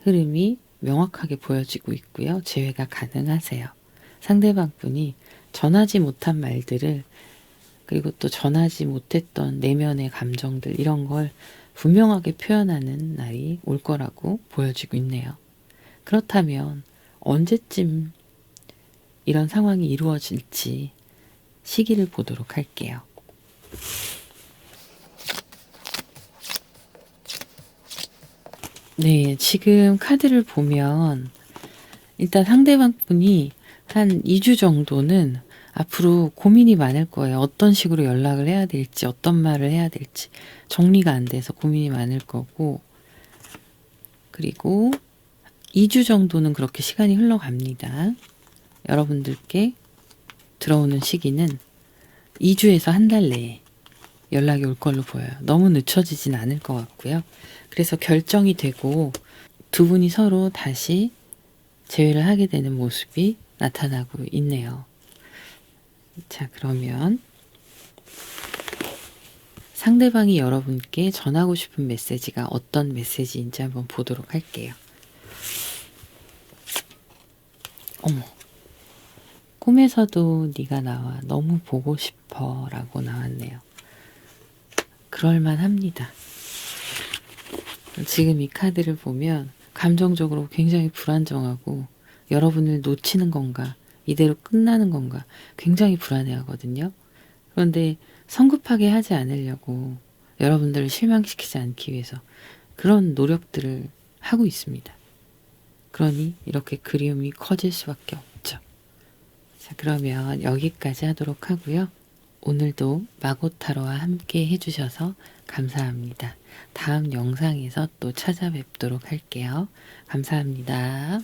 흐름이 명확하게 보여지고 있고요. 재회가 가능하세요. 상대방 분이 전하지 못한 말들을, 그리고 또 전하지 못했던 내면의 감정들, 이런 걸 분명하게 표현하는 날이 올 거라고 보여지고 있네요. 그렇다면 언제쯤 이런 상황이 이루어질지 시기를 보도록 할게요. 네, 지금 카드를 보면 일단 상대방 분이 한 2주 정도는 앞으로 고민이 많을 거예요. 어떤 식으로 연락을 해야 될지, 어떤 말을 해야 될지 정리가 안 돼서 고민이 많을 거고, 그리고 2주 정도는 그렇게 시간이 흘러갑니다. 여러분들께 들어오는 시기는 2주에서 한 달 내에 연락이 올 걸로 보여요. 너무 늦춰지진 않을 것 같고요. 그래서 결정이 되고 두 분이 서로 다시 재회를 하게 되는 모습이 나타나고 있네요. 자, 그러면 상대방이 여러분께 전하고 싶은 메시지가 어떤 메시지인지 한번 보도록 할게요. 어머, 꿈에서도 네가 나와 너무 보고 싶어 라고 나왔네요. 그럴만합니다. 지금 이 카드를 보면 감정적으로 굉장히 불안정하고, 여러분을 놓치는 건가, 이대로 끝나는 건가 굉장히 불안해하거든요. 그런데 성급하게 하지 않으려고, 여러분들을 실망시키지 않기 위해서 그런 노력들을 하고 있습니다. 그러니 이렇게 그리움이 커질 수밖에 없죠. 자, 그러면 여기까지 하도록 하고요. 오늘도 마고타로와 함께 해주셔서 감사합니다. 다음 영상에서 또 찾아뵙도록 할게요. 감사합니다.